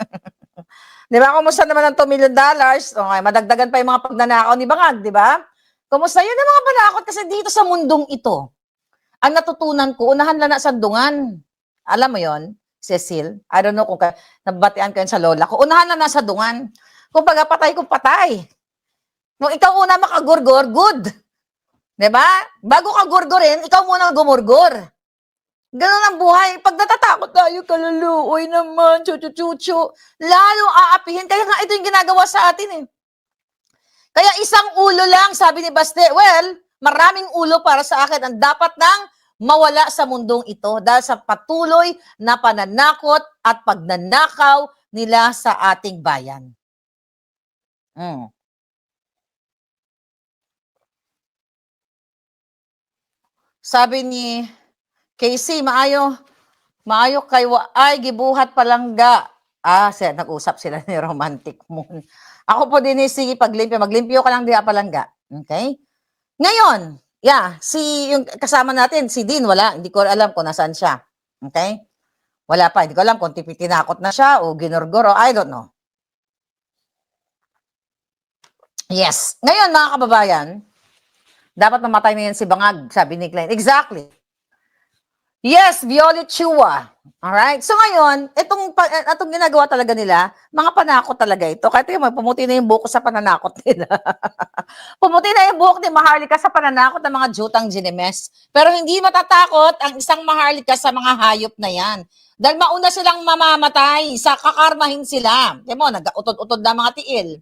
Di ba? Kumusta naman ang $2 million? Okay, madagdagan pa yung mga pagnanakaw ni Bangag, di ba? Kumusta yun ang mga panakot kasi dito sa mundong ito. Ang natutunan ko, unahan lang na sandungan. Alam mo yon, Cecil? I don't know kung nabatian ko yun sa lola ko. Unahan lang na sandungan. Kung baga patay kung patay. Nung ikaw una makagurgur, good. Di ba? Bago ka gurgurin, ikaw muna gumurgur. Ganun ang buhay. Pag natatakot tayo, kaluluoy naman, chuchu-chuchu, lalo aapihin. Kaya nga ito yung ginagawa sa atin eh. Kaya isang ulo lang, sabi ni Baste. Well, maraming ulo para sa akin ang dapat nang mawala sa mundong ito dahil sa patuloy na pananakot at pagnanakaw nila sa ating bayan. Sabi ni Casey, maayo kay ay gibuhat palangga. Nag-usap sila ni Romantic Moon. Ako po din sige maglimpyo ka lang diha palangga. Okay? Ngayon, yung kasama natin, si Dean, wala, hindi ko alam kung nasaan siya. Okay? Wala pa, hindi ko alam kung tinakot na siya o ginorgoro, I don't know. Yes. Ngayon, mga kababayan, dapat mamatay na yan si Bangag, sabi ni Glenn. Exactly. Yes, Violet Chua. Alright? So ngayon, itong ginagawa talaga nila, mga panakot talaga ito. Kahit yung pumuti na yung buhok sa pananakot nila. Pumuti na yung buhok ni Maharlika sa pananakot ng mga jutang ginemes. Pero hindi matatakot ang isang Maharlika sa mga hayop na yan. Dahil mauna silang mamamatay, sa kakarmahin sila. Tiyan mo, nag-utod-utod na mga tiil.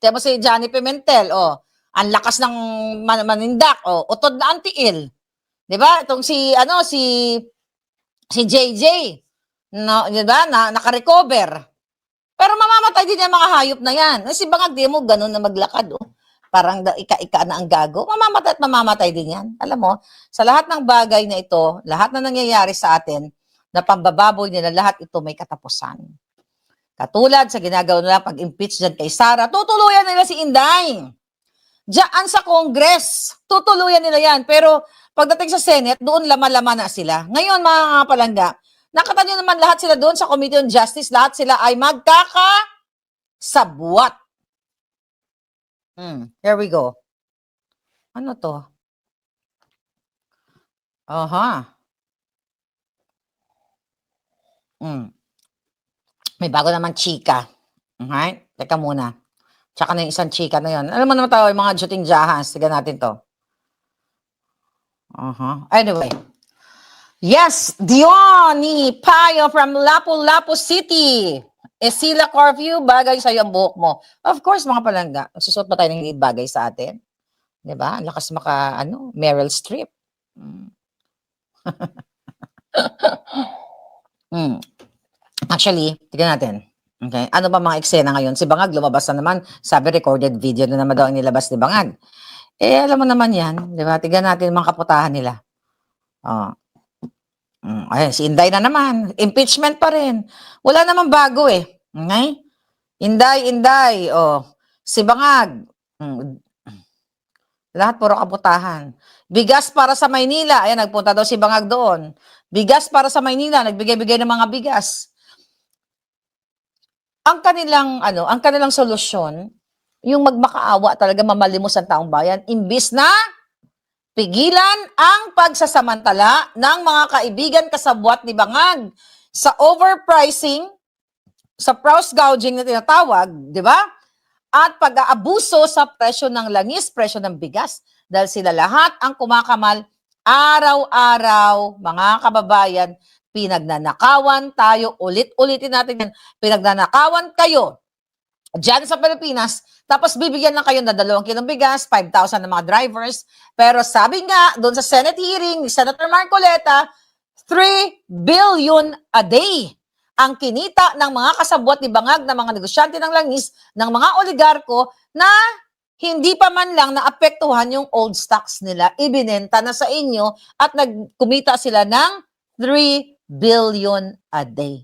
Tiyan mo si Johnny Pimentel, ang lakas ng manindak, utod na ang tiil. 'Di ba? Itong si JJ, no, 'di ba? Naka-recover. Pero mamamatay din yung mga hayop na 'yan. Si Bangag di mo ganun na maglakad, Parang ika-ika na ang gago. Mamamatay at mamamatay din 'yan. Alam mo, sa lahat ng bagay na ito, lahat na nangyayari sa atin, na pambababoy nila, lahat ito may katapusan. Katulad sa ginagawa nila pag-impeach dyan kay Sara, tutuluyan nila si Inday. Diyan sa Congress, tutuluyan nila yan. Pero pagdating sa Senate, doon lama-lama na sila. Ngayon, mga palangga, nakita nyo naman lahat sila doon sa Committee on Justice, lahat sila ay magkakasabwat. Here we go. Ano to? May bago naman chika. Okay? Teka muna. Tsaka na yung isang chika na yun. Alam mo naman tayo, yung mga juting jahans. Tiga natin to. Anyway. Yes, Diony Payo from Lapu-Lapu City. Esila Corview, bagay sa'yo ang buhok mo. Of course, mga palangga. Magsusot ba tayo ng bagay sa atin? Diba? Lakas Meryl Streep. Actually, tignan natin. Okay. Ano ba mga eksena ngayon? Si Bangag lumabas na naman. Sabi recorded video na naman daw ang nilabas ni Bangag. Alam mo naman yan. Di ba? Tignan natin mga kaputahan nila. Ayan, si Inday na naman. Impeachment pa rin. Wala naman bago eh. Okay? Inday. Si Bangag. Lahat puro kaputahan. Bigas para sa Maynila. Ayan, nagpunta daw si Bangag doon. Bigas para sa Maynila. Nagbigay-bigay ng mga bigas. Ang kanilang solusyon, yung magmakaawa talaga, mamalimos ang taong bayan, imbis na pigilan ang pagsasamantala ng mga kaibigan kasabwat ni Bangag sa overpricing, sa price gouging na tinatawag, di ba? At pag-aabuso sa presyo ng langis, presyo ng bigas, dahil sila lahat ang kumakamal araw-araw, mga kababayan, pinagnanakawan tayo, ulit-ulitin natin yan, pinagnanakawan kayo dyan sa Pilipinas, tapos bibigyan lang kayo na 2 kilong bigas, 5,000 ng mga drivers, pero sabi nga, doon sa Senate hearing ni Senator Marcoleta, 3 billion a day ang kinita ng mga kasabwat ni Bangag, ng mga negosyante ng langis, ng mga oligarko, na hindi pa man lang naapektuhan yung old stocks nila, ibinenta na sa inyo at nagkumita sila ng 3 billion a day.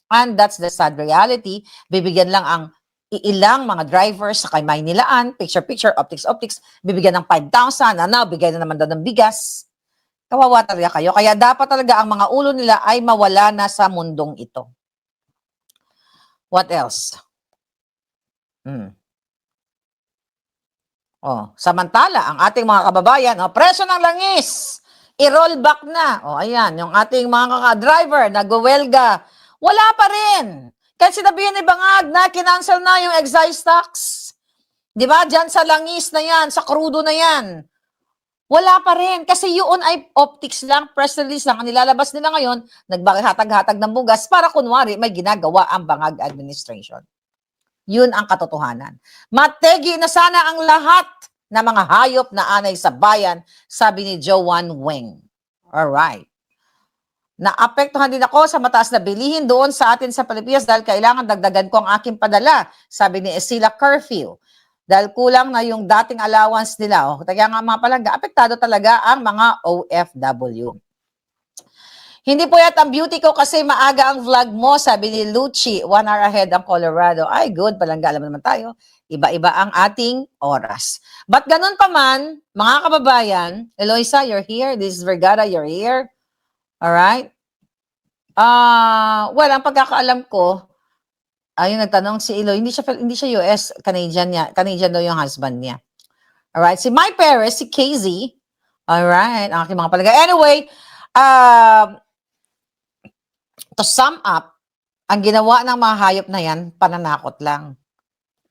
And that's the sad reality. Bibigyan lang ang ilang mga drivers sa kay Maynilaan, picture, optics, bibigyan ng 5,000, bigay na naman daw ng bigas. Kawawa talaga kayo. Kaya dapat talaga ang mga ulo nila ay mawala na sa mundong ito. What else? Samantala, ang ating mga kababayan, presyo ng langis, i-roll back na. Ayan, yung ating mga driver, nag-welga, wala pa rin. Kahit sinabihan ni Bangag na kinancel na yung excise tax. Di ba? Diyan sa langis na yan, sa krudo na yan. Wala pa rin. Kasi yun ay optics lang, press release lang. Ang nilalabas nila ngayon, nagbahatag-hatag ng bugas para kunwari may ginagawa ang bangag administration. Yun ang katotohanan. Mategi na sana ang lahat na mga hayop na anay sa bayan, sabi ni Joanne Weng. Alright. Naapektuhan din ako sa mataas na bilihin doon sa atin sa Pilipinas dahil kailangan dagdagan ko ang aking padala, sabi ni Esila Curfew. Dahil kulang na yung dating allowance nila. Kaya nga mga palangga, apektado talaga ang mga OFW. Hindi po yata ang beauty ko kasi maaga ang vlog mo, sabi ni Lucci. 1 hour ahead ang Colorado. Ay, good. Palangga, alam naman tayo. Iba-iba ang ating oras. But ganun pa man, mga kababayan, Eloisa, you're here. This is Vergara, you're here. Alright? Well, ang pagkakaalam ko, ayun, nagtanong si Eloy, hindi siya US, Canadian niya. Canadian daw yung husband niya. Alright? Si My Paris, si KZ. Alright, ang aking mga palagay. Anyway, to sum up, ang ginawa ng mga hayop na yan, pananakot lang.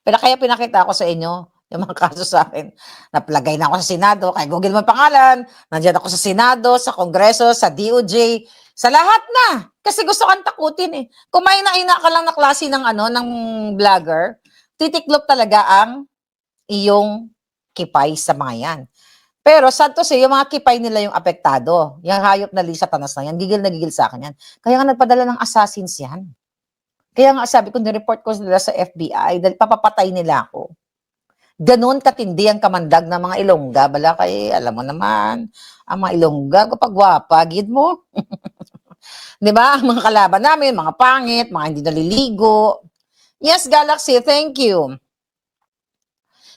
Pero kaya pinakita ko sa inyo, yung mga kaso sa akin, naplagay na ako sa Senado, kay Google mo pangalan, nandiyan ako sa Senado, sa Kongreso, sa DOJ, sa lahat na. Kasi gusto kang takutin eh. Kung may naina ka lang na klase ng ng vlogger, titiklop talaga ang iyong kipay sa mga yan. Pero sad to say, yung mga kipay nila yung apektado. Yung hayop na Lisa Tanas na yan, gigil na gigil sa akin yan. Kaya nga nagpadala ng assassins yan. Kaya nga sabi ko, nireport ko sila sa FBI dahil papapatay nila ako. Ganon katindi ang kamandag ng mga Ilongga. Bala kay, alam mo naman, ang mga Ilongga, kapag-gwapa, gid mo. Di ba? Ang mga kalaban namin, mga pangit, mga hindi naliligo. Yes, Galaxy, thank you.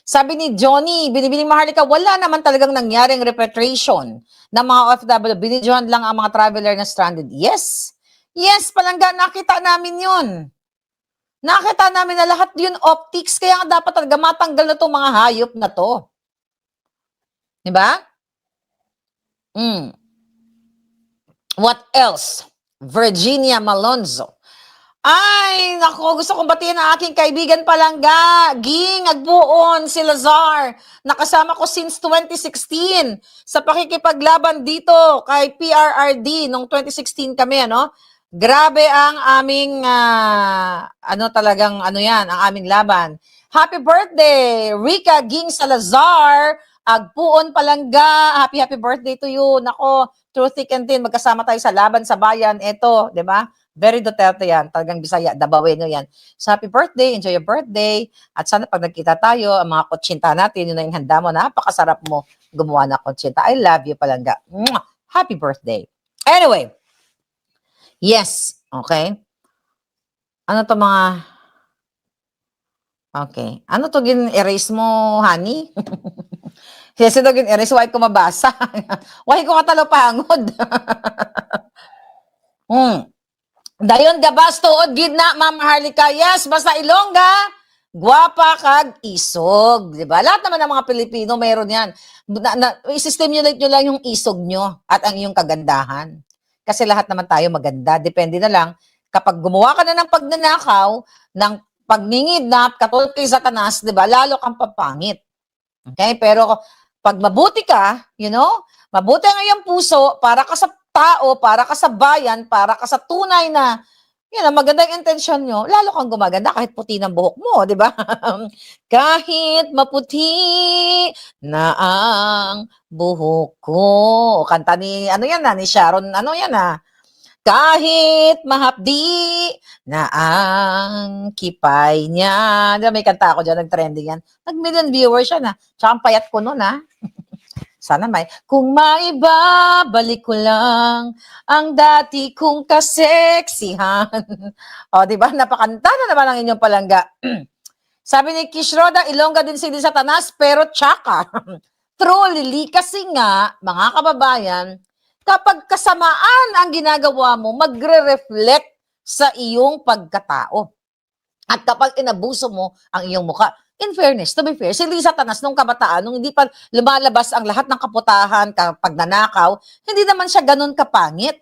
Sabi ni Johnny, binibining Maharlika, wala naman talagang nangyaring repatriation ng mga OFW. Binidyohan lang ang mga traveler na stranded. Yes. Yes, palangga, nakita namin yun. Nakita namin na lahat yun optics, kaya nga dapat talaga matanggal na itong mga hayop na to. Diba? What else? Virginia Malonzo. Ay, nako, gusto kong batiin ang aking kaibigan palangga. Ging, Agbuon, si Lazar. Nakasama ko since 2016 sa pakikipaglaban dito kay PRRD nung 2016 kami, Grabe ang aming, ang aming laban. Happy birthday, Rica Ging Salazar, Agpuon Palangga. Happy birthday to you. Nako, through thick and thin, magkasama tayo sa laban sa bayan. Ito, di ba? Very Duterte yan. Talagang Bisaya, Dabaweno yan. So happy birthday, enjoy your birthday. At sana pag nagkita tayo, ang mga kutsinta natin, yun na yung handa mo, napakasarap mo gumawa ng kutsinta. I love you, Palangga. Mwah! Happy birthday. Anyway, yes, okay. Ano to mga... Okay. Ano to gin-erase mo, honey? Yes, ito gin-erase. Why ko mabasa? Why ko katalopangod? Dayon gabas tuod gid na Ma'am Harlika. Yes, basta Ilongga, gwapa kag isog, di ba? Lahat naman ng mga Pilipino mayroon 'yan. I-stimulate nyo lang yung isog nyo at ang iyong kagandahan. Kasi lahat naman tayo maganda. Depende na lang kapag gumawa ka na ng pagnanakaw, ng pagmingidnap, katulad kay Satanas, di ba? Lalo kang papangit. Okay? Pero pag mabuti ka, mabuti ang iyong puso para ka sa tao, para ka sa bayan, para ka sa tunay na, magandang intensyon nyo, lalo kang gumaganda kahit puti ng buhok mo, di ba? Kahit maputi na ang buhok ko. Kanta ni, ni Sharon, kahit mahapdi na ang kipay niya. Di ba, may kanta ako dyan, nag-trending yan. Nag-million viewers siya na. Tsaka ang payat ko nun, Sana may. Kung maibabalik ko lang ang dati kong kaseksihan. O, di ba? Napakanta na naman ang inyong palangga. Sabi ni Kishroda, Ilongga din si Satanas, pero tsaka. Truly, kasi nga, mga kababayan, kapag kasamaan ang ginagawa mo, magre-reflect sa iyong pagkatao. At kapag inabuso mo ang iyong muka, in fairness, to be fair, si Lisa Tanas nung kabataan, nung hindi pa lumalabas ang lahat ng kaputahan, pagnanakaw, hindi naman siya ganun kapangit.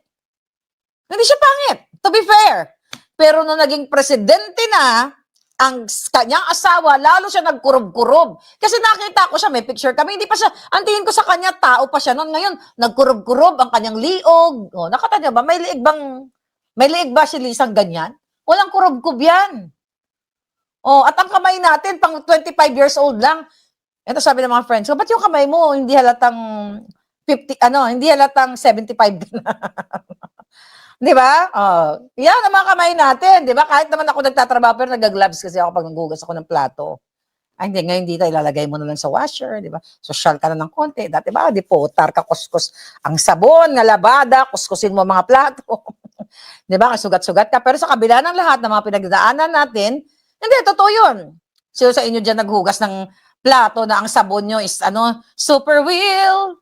Hindi siya pangit, to be fair. Pero nung naging presidente na, kanyang asawa, lalo siya nagkurob-kurob. Kasi nakita ko siya, may picture kami, hindi pa siya, ang tingin ko sa kanya, tao pa siya noon. Ngayon, nagkurob-kurob ang kanyang liog. O, nakita niyo ba, may liig ba si Lisang ganyan? Walang kurob-kurob yan. O, at ang kamay natin, pang 25 years old lang. Ito sabi ng mga friends, so, ba't yung kamay mo, hindi halatang 50, hindi halatang 75 na. Di ba? Oh, yan ang mga kamay natin, di ba? Kahit naman ako nagtatrabaho, pero nag-gloves kasi ako pag naghugas ako ng plato. Ay, hindi, ngayon dito, ilalagay mo na lang sa washer, di ba? Social ka na ng konti. Dati ba, di po, ka, kuskus ang sabon, nga labada, kuskusin mo mga plato. Di ba? Sugat-sugat ka. Pero sa kabila ng lahat ng mga pinagdaanan natin, hindi, totoo yun. So, sa inyo dyan naghugas ng plato na ang sabon nyo is, super wheel,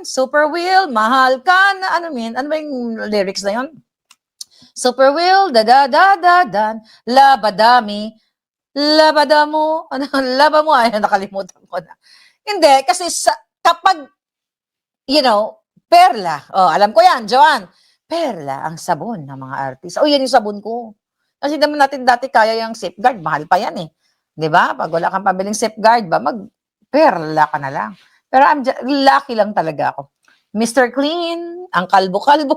super wheel, mahal ka na, ano ba yung lyrics na yun? Super wheel, da-da-da-da-dan, labadami, labada mo, laba mo, ay, nakalimutan ko na. Hindi, kasi kapag, perla, alam ko yan, Joanne, perla ang sabon ng mga artist. Yan yung sabon ko. Kasi naman natin dati kaya yung safeguard, mahal pa yan eh. Di ba? Pag wala kang pabiling safeguard ba, perla ka na lang. Pero lucky lang talaga ako. Mr. Clean, ang kalbo-kalbo.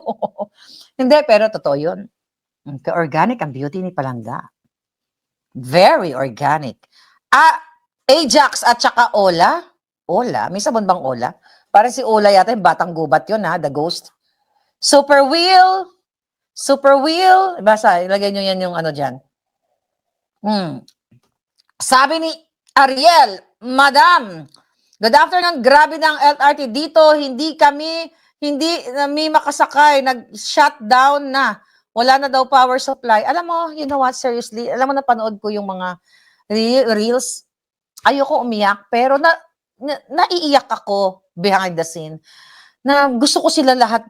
Hindi, pero totoo yun. Organic ang beauty ni Palangga. Very organic. Ajax at saka Ola. Ola? May sabon bang Ola? Para si Ola yata, yung batang gubat yun ha, the ghost. Super Wheel. Super Wheel. Basta, ilagay nyo yan yung dyan. Sabi ni Ariel, Madam, good afternoon, grabe ng LRT dito, hindi kami makasakay, nag-shutdown na. Wala na daw power supply. Alam mo, you know what, seriously, alam mo, napanood ko yung mga reels. Ayoko umiyak, pero naiiyak ako behind the scene. Na gusto ko sila lahat,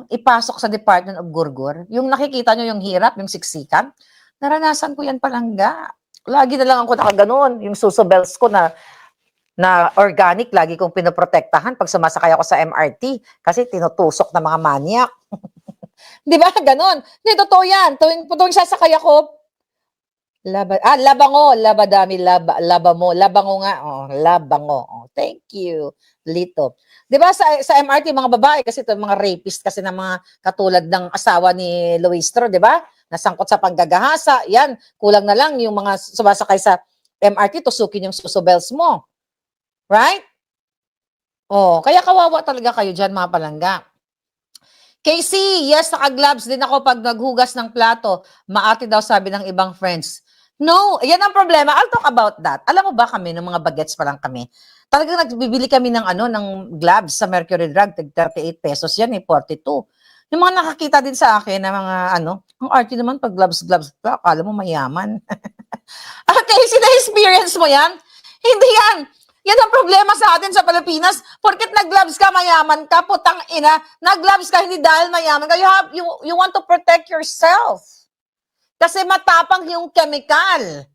ipasok sa Department of Gurgur. Yung nakikita nyo yung hirap, yung siksikan, naranasan ko yan Palangga. Lagi na lang ako nakaganon. Yung susobels ko na organic, lagi kong pinoprotektahan pag sumasakay ako sa MRT kasi tinutusok ng mga manyak. Di ba? Ganon. Hindi, totoo yan. Tuwing sasakay ako, labango, labadami, labango nga. Labango. Thank you, Lito. Di ba sa MRT, mga babae, kasi ito, mga rapist kasi ng mga katulad ng asawa ni Luistro, di ba? Nasangkot sa panggagahasa, yan, kulang na lang yung mga sumasakay sa MRT, tusukin yung susobels mo. Right? Kaya kawawa talaga kayo dyan, mga Palangga. Casey, yes, naka-gloves din ako pag naghugas ng plato. Maati daw sabi ng ibang friends. No, yan ang problema. I'll talk about that. Alam mo ba kami, ng mga bagets pa lang kami, talagang nagbibili kami ng ng gloves sa Mercury Drug, 38 pesos yan 42. Yung mga nakakita din sa akin na mga ang RT naman pag gloves pa, akala mo mayaman. Okay, sina-experience mo yan? Hindi yan. Yan ang problema sa atin sa Pilipinas. Porket nag-gloves ka, mayaman ka, putang ina, nag-gloves ka, hindi dahil mayaman ka. You want to protect yourself. Kasi matapang yung chemical.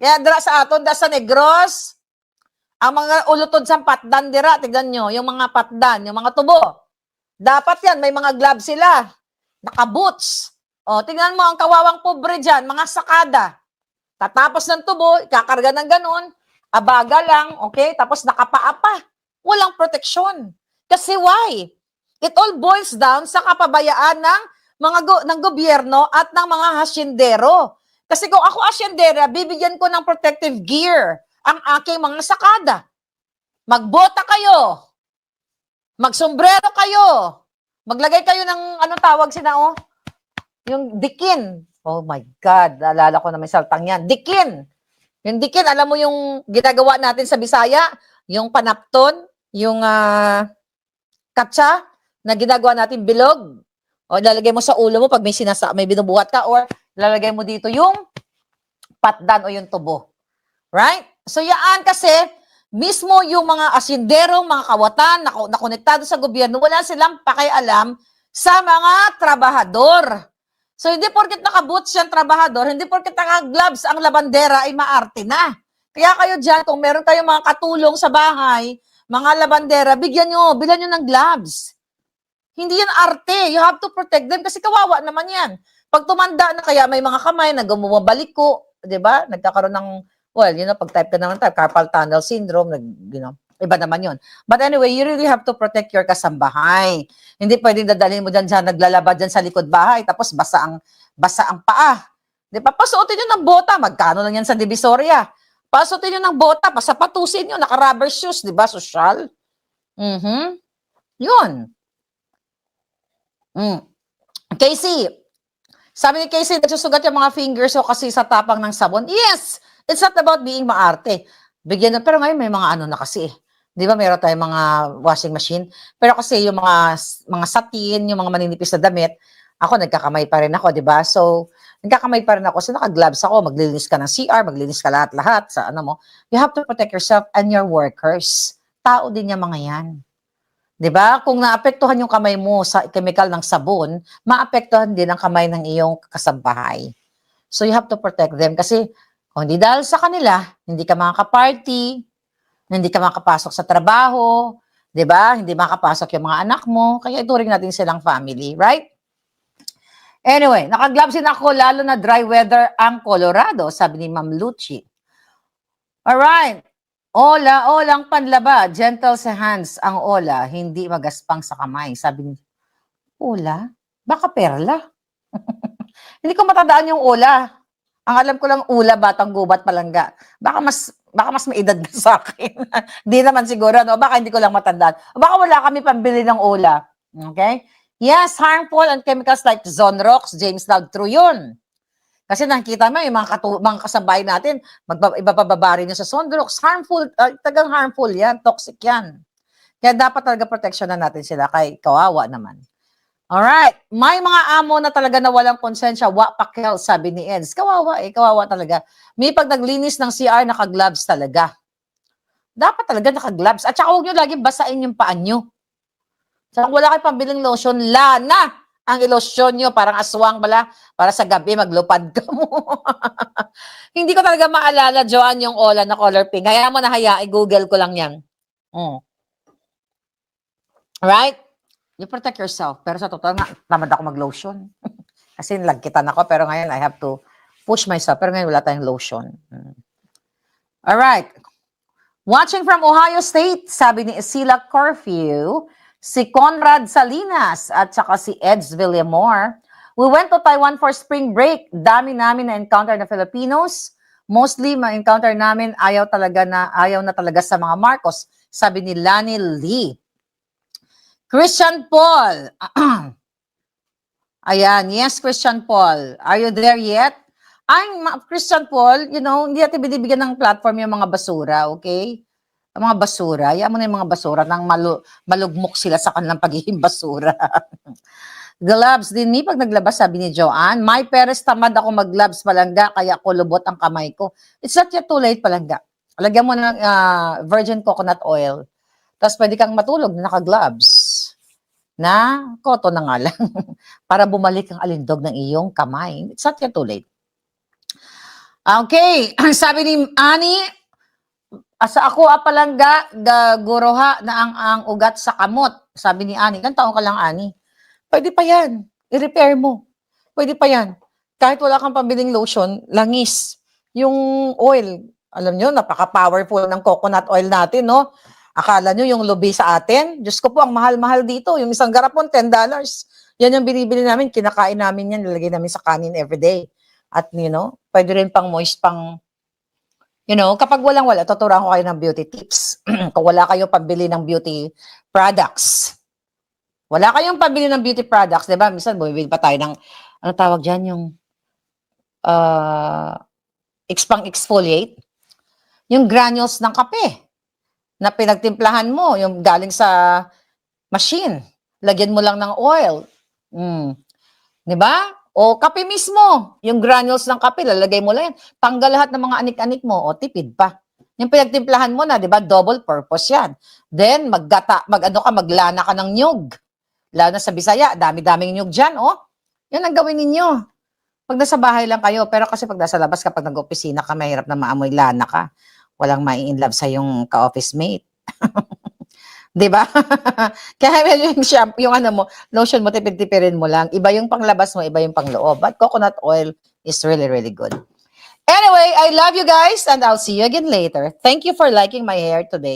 Kaya dira sa aton, sa Negros, ang mga ulutod sa patdan dira, tignan nyo, yung mga patdan, yung mga tubo. Dapat yan, may mga gloves sila. Naka-boots. Tignan mo, ang kawawang pobre dyan, mga sakada. Tatapos ng tubo, kakarga ng ganun, abaga lang, okay? Tapos nakapaa pa. Walang proteksyon. Kasi why? It all boils down sa kapabayaan ng gobyerno at ng mga hasyendero. Kasi kung ako hasyendera, bibigyan ko ng protective gear ang aking mga sakada. Magbota kayo. Magsombrero kayo. Maglagay kayo ng, tawag yung dikin. Oh my God, naalala ko na may saltang yan. Dikin. Yung dikin, alam mo yung ginagawa natin sa Bisaya, yung panapton, yung katsa, na ginagawa natin bilog. O lalagay mo sa ulo mo pag may binubuhat ka, or lalagay mo dito yung patdan o yung tubo. Right? So yaan kasi, mismo yung mga asinderong, mga kawatan na konektado sa gobyerno, wala silang pakialam sa mga trabahador. So, hindi porket naka-boots yung trabahador, hindi porket naka-gloves ang labandera ay maarte na. Kaya kayo dyan, kung meron kayong mga katulong sa bahay, mga labandera, bilhan nyo ng gloves. Hindi yan arte. You have to protect them kasi kawawa naman yan. Pag tumanda na kaya may mga kamay na bumabalik ko, 'di ba? Nagkakaroon ng, well, pag type ka naman type, carpal tunnel syndrome, iba naman 'yon. But anyway, you really have to protect your kasambahay. Hindi pwedeng dadalhin mo naglalaba diyan sa likod bahay, tapos basa ang paa. 'Di ba? Pasuotin niyo ng bota, magkano lang 'yan sa Divisoria. Pasuotin niyo ng bota, pasapatusin niyo, naka-rubber shoes, 'di ba? Sosyal. 'Yun. Casey, sabi ni Casey, nagsusugat yung mga fingers ko kasi sa tapang ng sabon. Yes! It's not about being maarte. Pero ngayon may mga ano na kasi. Di ba meron tayong mga washing machine? Pero kasi yung mga satin, yung mga maninipis na damit, ako nagkakamay pa rin ako, di ba? So, nagkakamay pa rin ako. So, naka-gloves ako. Maglinis ka ng CR, maglinis ka lahat-lahat sa ano mo. You have to protect yourself and your workers. Tao din yung mga yan. 'Di ba? Kung naapektuhan yung kamay mo sa chemical ng sabon, maapektuhan din ang kamay ng iyong kasambahay. So you have to protect them kasi kung hindi dahil sa kanila, hindi ka makaka-party, hindi ka makapasok sa trabaho, 'di ba? Hindi makapasok yung mga anak mo, kaya ituring natin silang family, right? Anyway, naka-gloves din ako lalo na dry weather ang Colorado, sabi ni Ma'am Lucci. Alright. Olang panlaba, gentle sa hands ang ola, hindi magaspang sa kamay. Sabi ni, ola? Baka perla. Hindi ko matandaan yung ola. Ang alam ko lang ula, batang gubat, palangga. Baka mas may edad ka sa akin. Di naman siguro, no? Baka hindi ko lang matandaan. O baka wala kami pambili ng ola. Okay? Yes, harmful and chemicals like Zonrox, James Dog, true yun. Kasi nakikita mo, yung mga kasabay natin, ibababari nyo sa Zonrox, harmful, tagang harmful yan, toxic yan. Kaya dapat talaga protection na natin sila, kay kawawa naman. Alright, may mga amo na talaga na walang konsensya, pakel, sabi ni Eds. Kawawa talaga. May pag naglinis ng CR, naka-gloves talaga. Dapat talaga naka-gloves. At saka huwag nyo lagi basain yung paan nyo. So, kung wala kayo pambiling lotion, lana ang ilosyon nyo, parang aswang pala, para sa gabi maglupad ka mo. Hindi ko talaga maalala, Joanne, yung ola na color pink. Kaya mo na i-google ko lang yan. Right? You protect yourself. Pero sa totoo nga, tamad ako mag-lotion. Kasi nalagkitan ako, pero ngayon I have to push myself. Pero ngayon wala tayong lotion. Alright. Watching from Ohio State, sabi ni Isila Curfew, si Conrad Salinas at saka si Eds Villamor. We went to Taiwan for spring break. Dami namin na-encounter na Filipinos. Mostly, ma-encounter namin ayaw na talaga sa mga Marcos, sabi ni Lani Lee. Christian Paul. Ayan, yes, Christian Paul. Are you there yet? Christian Paul, hindi natin binibigyan ng platform yung mga basura, okay? Ang mga basura, yan mo na yung mga basura nang malugmok sila sa kanilang pagiging basura. Gloves din pag naglabas, sabi ni Joanne, my Perez, tamad ako mag-gloves, palangga, kaya ko lubot ang kamay ko. It's not yet too late, palangga. Lagyan mo ng virgin coconut oil. Tapos pwede kang matulog na naka-gloves. Na cotton na nga lang. Para bumalik ang alindog ng iyong kamay. It's not yet too late. Okay, sabi ni Ani, asa ako palangga, guroha na ang ugat sa kamot. Sabi ni Ani, ilang taon ka lang, Ani? Pwede pa yan. I-repair mo. Pwede pa yan. Kahit wala kang pambiling lotion, langis. Yung oil, alam nyo, napaka-powerful ng coconut oil natin, no? Akala nyo yung lubi sa atin? Diyos ko po, ang mahal-mahal dito. Yung isang garapon, $10. Yan yung binibili namin, kinakain namin yan, lalagay namin sa kanin everyday. At, pwede rin pang moist, kapag walang-wala, tuturuan ko kayo ng beauty tips. Kung wala kayong pambili ng beauty products. Wala kayong pambili ng beauty products, di ba? Minsan, bumibili pa tayo ng, ano tawag dyan, yung exfoliate. Yung granules ng kape na pinagtimplahan mo, yung galing sa machine. Lagyan mo lang ng oil. Di ba? O kape mismo, yung granules ng kape, lalagay mo lang yan. Tanggal lahat ng mga anik-anik mo, o tipid pa. Yung pinagtimplahan mo na, di ba, double purpose yan. Then, maglana ka ng nyug. Lalo na sa Bisaya, dami-daming nyug dyan, Yan ang gawin ninyo. Pag nasa bahay lang kayo, pero kasi pag nasa labas, kapag nag-opisina ka, mahirap na maamoy lana ka. Walang mai-inlove sa yung ka-office mate. 'Di ba? Kaya medyo yung shampoo, yung ano mo, lotion mo, tipid-tipirin mo lang. Iba yung panglabas mo, iba yung pangloob. But coconut oil is really, really good. Anyway, I love you guys and I'll see you again later. Thank you for liking my hair today.